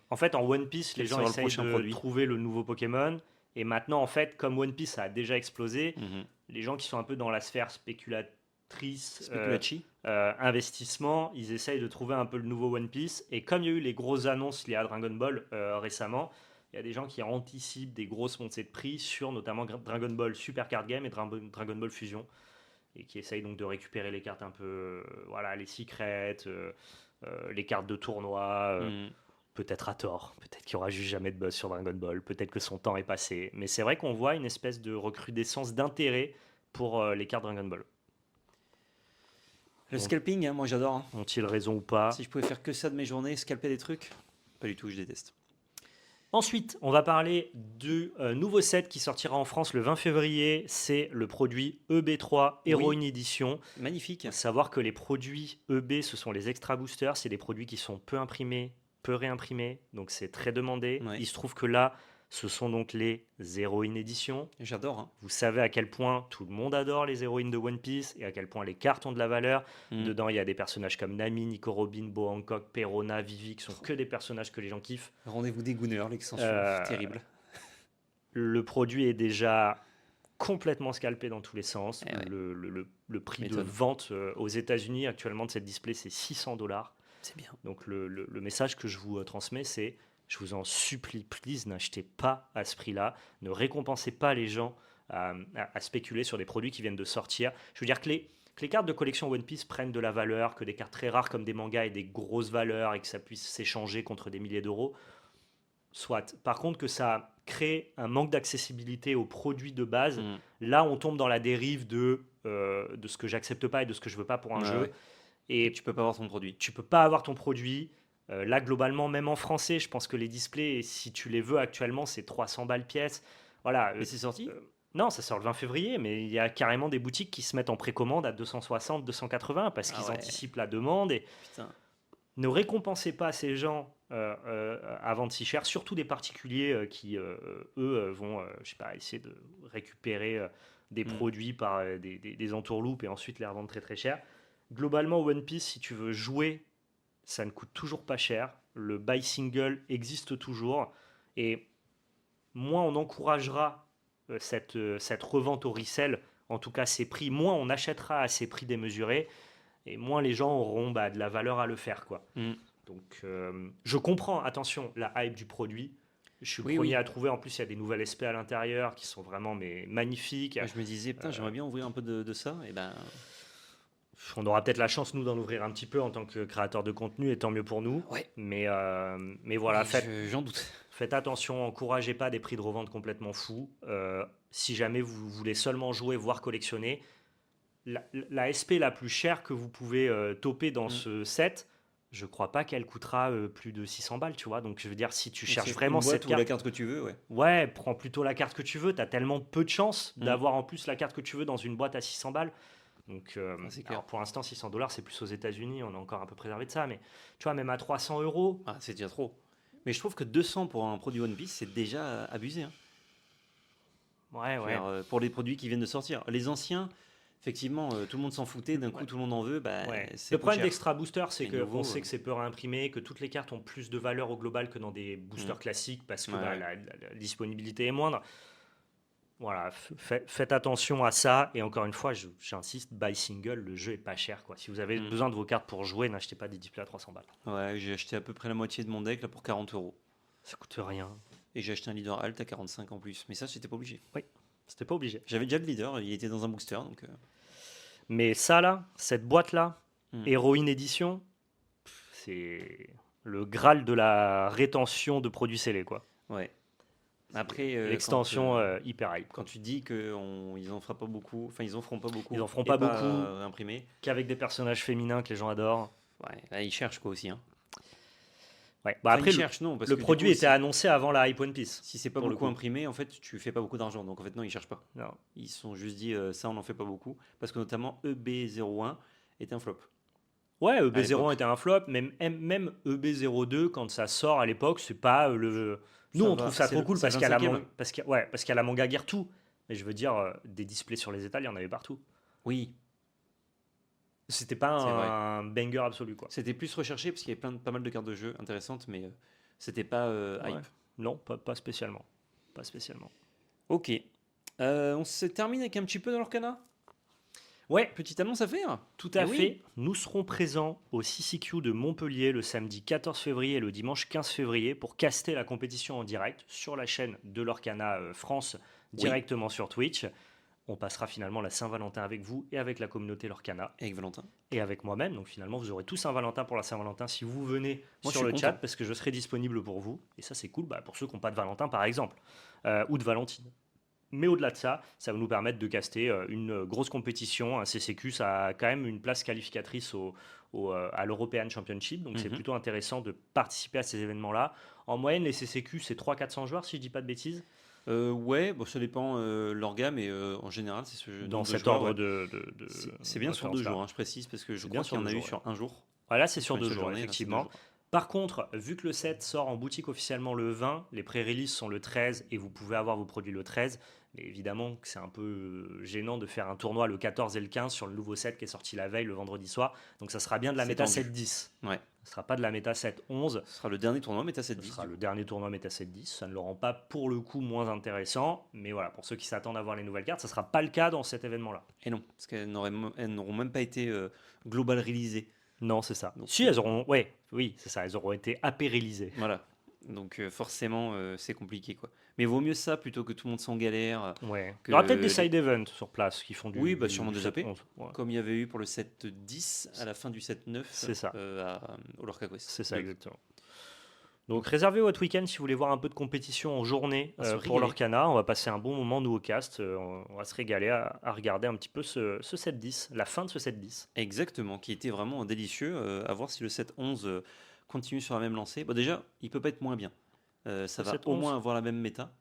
En fait, en One Piece, les Quel gens sera le essayent prochain de produit? trouver le nouveau Pokémon. Et maintenant, en fait, comme One Piece a déjà explosé, Mhm. les gens qui sont un peu dans la sphère spéculatrice, Speculachi. investissement, ils essayent de trouver un peu le nouveau One Piece. Et comme il y a eu les grosses annonces liées à Dragon Ball récemment, il y a des gens qui anticipent des grosses montées de prix sur notamment Dragon Ball Super Card Game et Dragon Ball Fusion. Et qui essayent donc de récupérer les cartes un peu, voilà, les secrets, les cartes de tournoi. Mhm. Peut-être à tort, peut-être qu'il n'y aura juste jamais de buzz sur Dragon Ball, peut-être que son temps est passé. Mais c'est vrai qu'on voit une espèce de recrudescence d'intérêt pour les cartes Dragon Ball. Le Ont- scalping, hein, moi j'adore. Hein. Ont-ils raison ou pas? Si je pouvais faire que ça de mes journées, scalper des trucs, pas du tout, je déteste. Ensuite, on va parler du nouveau set qui sortira en France le 20 février. C'est le produit EB3 Heroine Edition. Magnifique. Il faut savoir que les produits EB, ce sont les extra boosters. C'est des produits qui sont peu imprimés, peu réimprimés. Donc c'est très demandé. Ouais. Il se trouve que là, ce sont donc les Heroine Edition. J'adore. Hein. Vous savez à quel point tout le monde adore les héroïnes de One Piece et à quel point les cartes ont de la valeur. Mhm. Dedans, il y a des personnages comme Nami, Nico Robin, Bo Hancock, Perona, Vivi, qui sont que des personnages que les gens kiffent. Rendez-vous des Gooners, l'extension, terrible. Le produit est déjà complètement scalpé dans tous les sens. Eh ouais. Le prix de M'étonne. vente aux États-Unis actuellement de cette display, c'est $600. C'est bien. Donc le message que je vous transmets, c'est je vous en supplie, please, n'achetez pas à ce prix-là. Ne récompensez pas les gens à spéculer sur des produits qui viennent de sortir. Je veux dire que les cartes de collection One Piece prennent de la valeur, que des cartes très rares comme des mangas aient des grosses valeurs et que ça puisse s'échanger contre des milliers d'euros. Soit. Par contre, que ça crée un manque d'accessibilité aux produits de base, Mhm. là, on tombe dans la dérive de ce que j'accepte pas et de ce que je veux pas pour un Ouais, jeu. ouais. Et Et tu peux pas avoir ton produit. tu peux pas avoir ton produit. Là, globalement, même en français, je pense que les displays, si tu les veux actuellement, c'est 300 balles pièce. Voilà. Mais c'est sorti? Non, ça sort le 20 février, mais il y a carrément des boutiques qui se mettent en précommande à 260, 280 parce Ah qu'ils ouais. anticipent la demande. Et Putain. ne récompensez pas ces gens à vendre si cher, surtout des particuliers qui, eux, vont je sais pas, essayer de récupérer des produits par des entourloupes et ensuite les revendre très très cher. Globalement, One Piece, si tu veux jouer, ça ne coûte toujours pas cher. Le buy single existe toujours. Et moins on encouragera cette revente au resell, en tout cas ces prix, moins on achètera à ces prix démesurés et moins les gens auront de la valeur à le faire. Quoi. Mm. Donc je comprends, attention, la hype du produit. Je suis le premier à trouver. En plus, il y a des nouvelles SP à l'intérieur qui sont vraiment magnifiques. Moi, je me disais, putain, j'aimerais bien ouvrir un peu de ça. Et ben, On aura peut-être la chance, nous, d'en ouvrir un petit peu en tant que créateur de contenu, et tant mieux pour nous. ouais. Mais voilà, J'en doute. faites attention, encouragez pas des prix de revente complètement fous. Si jamais vous voulez seulement jouer, voire collectionner, la SP la plus chère que vous pouvez toper dans ce set, je crois pas qu'elle coûtera plus de 600 balles, tu vois. Donc je veux dire, si tu cherches vraiment une boîte cette ou la carte, carte que tu veux, ouais. ouais, prends plutôt la carte que tu veux. Tu as tellement peu de chances d'avoir en plus la carte que tu veux dans une boîte à 600 balles. Donc, c'est clair. alors pour l'instant, $600, c'est plus aux États-Unis, on est encore un peu préservé de ça. Mais tu vois, même à 300 euros, Ah, c'est déjà trop. Mais je trouve que 200 pour un produit One Piece, c'est déjà abusé. Hein. ouais, Je veux ouais. dire, pour les produits qui viennent de sortir. Les anciens, Effectivement, tout le monde s'en foutait, d'un coup Ouais. tout le monde en veut, bah, Ouais. c'est Le coûte problème cher. d'Extra Booster, c'est Et qu'on nouveau, sait que c'est peu réimprimé, que toutes les cartes ont plus de valeur au global que dans des boosters mm, classiques parce que ouais, ouais. la disponibilité est moindre. Voilà, faites attention à ça. Et encore une fois, j'insiste, buy single, le jeu est pas cher, quoi. Si vous avez Mm. besoin de vos cartes pour jouer, n'achetez pas des displays à 300 balles. Ouais, j'ai acheté à peu près la moitié de mon deck là pour 40 €. Ça coûte rien. Et j'ai acheté un leader alt à 45 en plus. Mais ça, j'étais pas obligé. Oui, c'était pas obligé. J'avais déjà le leader, il était dans un booster, donc. Mais ça, là, cette boîte-là, Mm. Héroïne Edition, c'est le graal de la rétention de produits scellés, quoi. Ouais. Après, L'extension hyper hype. quand tu dis qu'ils en feront pas beaucoup, enfin ils en feront pas beaucoup, Ils en feront et pas beaucoup. Imprimés, Qu'avec des personnages féminins que les gens adorent. ouais, là ils cherchent quoi aussi. Hein. Ouais. Bah Enfin, après, ils cherchent non, parce le que du produit coup, était annoncé avant la Hype One Piece. si c'est pas pour le beaucoup coup. imprimé, en fait, tu fais pas beaucoup d'argent. Donc en fait, non, ils cherchent pas. Non. Ils se sont juste dit ça, on en fait pas beaucoup, parce que notamment EB01 est un flop. Ouais, À EB01 l'époque. était un flop, même EB02 quand ça sort à l'époque, c'est pas le. Nous Ça on va, trouve ça c'est trop le- cool c'est parce le qu'il y a la 25e. parce qu'il y a- ouais, parce qu'il y a la manga gear tout. Mais je veux dire, des displays sur les étals, il y en avait partout. Oui, C'était pas c'est vrai. un banger absolu, quoi. C'était plus recherché parce qu'il y avait pas mal de cartes de jeu intéressantes, mais c'était pas Ouais. hype. Non, pas spécialement. Pas spécialement. Ok. On se termine avec un petit peu dans l'Orcana. Ouais, Petite annonce à faire. tout à Eh oui. fait. Nous serons présents au CCQ de Montpellier le samedi 14 février et le dimanche 15 février pour caster la compétition en direct sur la chaîne de l'Orcana France, directement sur Twitch. On passera finalement la Saint-Valentin avec vous et avec la communauté Lorcana Avec Valentin. et avec moi-même. Donc finalement, vous aurez tout Saint-Valentin pour la Saint-Valentin si vous venez Moi, je sur suis le content. chat parce que je serai disponible pour vous. Et ça, c'est cool pour ceux qui n'ont pas de Valentin, par exemple, ou de Valentine. Mais au-delà de ça, ça va nous permettre de caster une grosse compétition. Un CCQ, ça a quand même une place qualificatrice à l'European Championship. Donc c'est Mhm. plutôt intéressant de participer à ces événements-là. En moyenne, les CCQ, c'est 300-400 joueurs, si je dis pas de bêtises. Ouais, bon, ça dépend leur gamme, mais en général, c'est ce nombre Dans de cet joueurs, ordre ouais. de C'est bien sur 2 référence-là. jours, hein, je précise, parce que je C'est crois bien qu'il y en sur a 2 eu jours, sur un jour. Voilà, c'est Sur sur une 2 seule jours, journée, là, c'est 2 effectivement. jours. Par contre, vu que le set sort en boutique officiellement le 20, les pré-releases sont le 13 et vous pouvez avoir vos produits le 13. Mais évidemment que c'est un peu gênant de faire un tournoi le 14 et le 15 sur le nouveau set qui est sorti la veille, le vendredi soir. Donc ça sera bien de la C'est méta tendu. 7-10. Ouais. Ce ne sera pas de la méta 7-11. Ce sera le dernier tournoi, mais t'as Ce 7-10. sera le dernier tournoi méta 7-10. Ça ne le rend pas pour le coup moins intéressant. Mais voilà, pour ceux qui s'attendent à voir les nouvelles cartes, ça ne sera pas le cas dans cet événement-là. Et non, parce qu'elles n'auront même pas été global releasées. Non, c'est ça. Donc, Si, elles auront. Ouais, oui, c'est ça. Elles auront été apérilisées. Voilà. Donc forcément, c'est compliqué, quoi. Mais vaut mieux ça plutôt que tout le monde s'en galère. Ouais. Que Il y aura peut-être des les- side events sur place qui font du. Oui, bah, du sûrement des AP. 7-11. Ouais. Comme il y avait eu pour le 7-10 à la fin du 7-9 C'est ça. Au Lorca Quest. C'est ça, 2. exactement. Donc réservez votre week-end si vous voulez voir un peu de compétition en journée À se pour régaler. l'Orcana. On va passer un bon moment, nous, au cast. On va se régaler à regarder un petit peu ce 7-10, la fin de ce 7-10. Exactement, qui était vraiment délicieux. À voir si le 7-11 continue sur la même lancée. Bon, déjà, il peut pas être moins bien. Ça Le va 7-11. au moins avoir la même méta,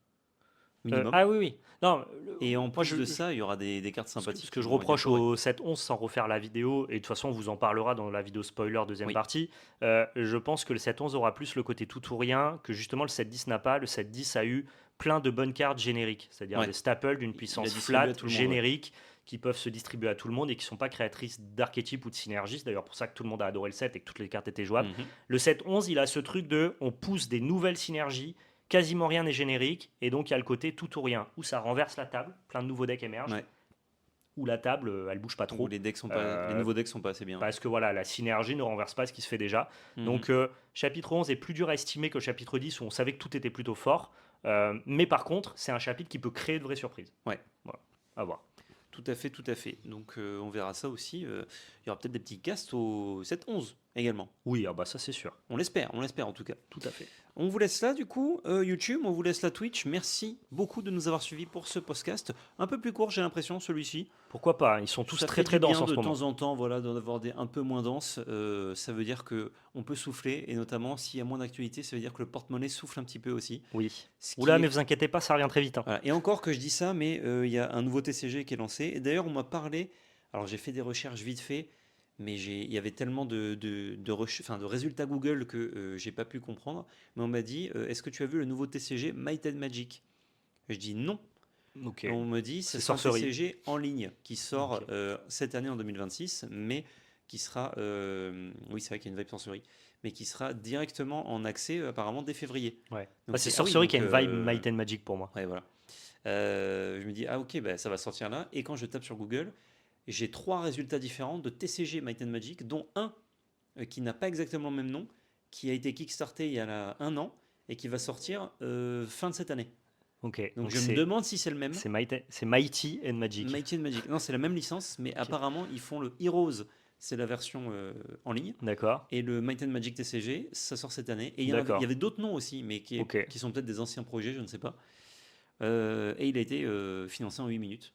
minimum. Ah oui, oui. Non, Et en moi, plus de ça, il y aura des cartes sympathiques. ce que je qui vont reproche être incorporées. au 7-11 sans refaire la vidéo, et de toute façon on vous en parlera dans la vidéo spoiler deuxième Oui. partie, je pense que le 7-11 aura plus le côté tout ou rien que justement le 7-10 n'a pas. Le 7-10 a eu plein de bonnes cartes génériques, c'est-à-dire Ouais. des staples d'une Il a puissance distribué à flat, tout le monde, générique, qui peuvent se distribuer à tout le monde et qui ne sont pas créatrices d'archétypes ou de synergies. C'est d'ailleurs pour ça que tout le monde a adoré le set et que toutes les cartes étaient jouables. Mhm. Le 7-11, il a ce truc de on pousse des nouvelles synergies, quasiment rien n'est générique, et donc il y a le côté tout ou rien, où ça renverse la table, plein de nouveaux decks émergent, Ouais. où la table, elle bouge pas trop. Où les decks sont pas, les nouveaux decks sont pas assez bien. Parce que voilà, la synergie ne renverse pas ce qui se fait déjà. Mhm. Donc, chapitre 11 est plus dur à estimer que le chapitre 10 où on savait que tout était plutôt fort. Mais par contre, c'est un chapitre qui peut créer de vraies surprises. Ouais. Voilà, à voir. Tout à fait, tout à fait. Donc on verra ça aussi. Il y aura peut-être des petits casts au 7-11 également. Oui, ah bah ça c'est sûr. On l'espère en tout cas. Tout à fait. On vous laisse là du coup, YouTube, on vous laisse la Twitch. Merci beaucoup de nous avoir suivis pour ce podcast. Un peu plus court, j'ai l'impression, celui-ci. Pourquoi pas? Ils sont tous Ça très fait très du bien denses en ce de moment. temps en temps, voilà, d'en avoir des un peu moins denses. Ça veut dire que on peut souffler, et notamment s'il y a moins d'actualité, ça veut dire que le porte-monnaie souffle un petit peu aussi. Oui. Ce qui Oula, est- mais vous inquiétez pas, ça revient très vite. Hein. Voilà. Et encore que je dis ça, mais il y a un nouveau TCG qui est lancé. Et d'ailleurs, on m'a parlé. Alors j'ai fait des recherches vite fait, mais il y avait tellement de résultats Google que j'ai pas pu comprendre. Mais on m'a dit, est-ce que tu as vu le nouveau TCG Might and Magic? Je dis non. Ok. On me dit C'est ce sera un Sorcery. TCG en ligne qui sort Ok. cette année en 2026, mais qui sera, oui c'est vrai qu'il y a une vibe Sorcery, mais qui sera directement en accès apparemment dès février. Ouais. Donc C'est ah oui, Sorcery qui a donc une vibe Might and Magic pour moi. ouais voilà. Je me dis ah ok bah, ça va sortir là, et quand je tape sur Google, j'ai 3 résultats différents de TCG Might and Magic, dont un qui n'a pas exactement le même nom, qui a été kickstarté il y a 1 an et qui va sortir fin de cette année. Ok. Donc Donc je me demande si c'est le même. c'est Mighty and Magic. Mighty and Magic. Non, c'est la même licence, mais Ok. apparemment ils font le Heroes, c'est la version en ligne, D'accord. et le Might and Magic TCG, ça sort cette année. Et il y D'accord. avait d'autres noms aussi, mais Ok. qui sont peut-être des anciens projets, je ne sais pas. Et il a été financé en 8 minutes,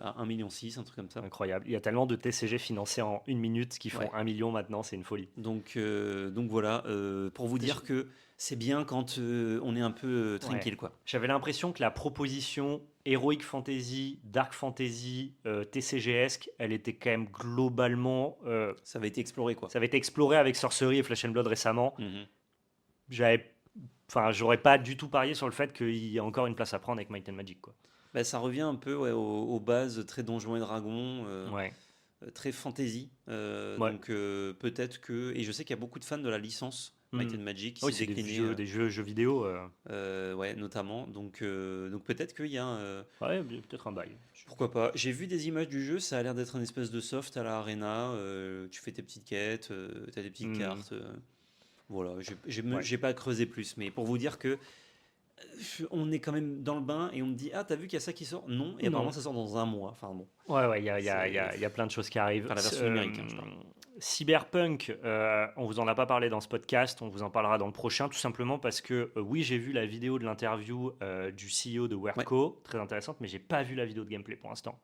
à 1,6 million, un truc comme ça. Incroyable. Il y a tellement de TCG financés en 1 minute qui font Ouais. 1 million maintenant, c'est une folie. Donc voilà, pour vous dire que c'est bien quand on est un peu tranquille, quoi. J'avais l'impression que la proposition Heroic Fantasy, Dark Fantasy, TCG-esque, elle était quand même globalement. Ça avait été exploré, quoi. Ça avait été exploré avec Sorcery et Flesh and Blood récemment. Mhm. J'aurais pas du tout parié sur le fait qu'il y a encore une place à prendre avec Might and Magic, quoi. Bah, ça revient un peu ouais, aux bases très Donjons et Dragons, Ouais. très fantasy. Ouais. Donc peut-être que. Et je sais qu'il y a beaucoup de fans de la licence Might and Magic qui Oui, s'est c'est déclinée, des jeux vidéo. ouais, notamment. Donc peut-être qu'il y a Ouais, peut-être un bail. pourquoi pas. J'ai vu des images du jeu, ça a l'air d'être une espèce de soft à la Arena. Tu fais tes petites quêtes, tu as des petites cartes. Voilà, j'ai pas creusé plus, mais pour vous dire que on est quand même dans le bain et on me dit ah t'as vu qu'il y a ça qui sort, non, et apparemment Non. ça sort dans 1 mois, enfin bon, Ouais, il y c'est a plein de choses qui arrivent. enfin la version numérique, hein, je parle. Cyberpunk, on vous en a pas parlé dans ce podcast, on vous en parlera dans le prochain, tout simplement parce que oui, j'ai vu la vidéo de l'interview du CEO de Werco, très intéressante, mais j'ai pas vu la vidéo de gameplay pour l'instant.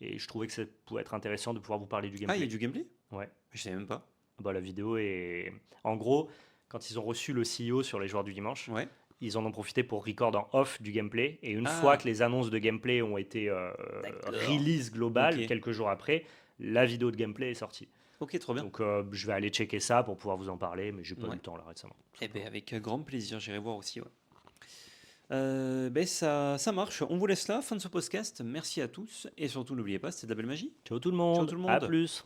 Et je trouvais que ça pouvait être intéressant de pouvoir vous parler du Ah il y gameplay. a du gameplay, Ouais. je savais même pas. Bah, la vidéo est. En gros, quand ils ont reçu le CEO sur les joueurs du dimanche, Ouais. ils en ont profité pour record en off du gameplay. Et une Ah. fois que les annonces de gameplay ont été D'accord. release globale, Ok. quelques jours après, la vidéo de gameplay est sortie. Ok, trop bien. Donc je vais aller checker ça pour pouvoir vous en parler, mais j'ai pas eu Ouais. le temps là récemment. Eh ben avec grand plaisir, j'irai voir aussi. Ouais. Ben ça marche. On vous laisse là, fin de ce podcast. Merci à tous et surtout n'oubliez pas, c'était de la belle magie. Ciao tout le Ciao monde, tout le à monde. plus.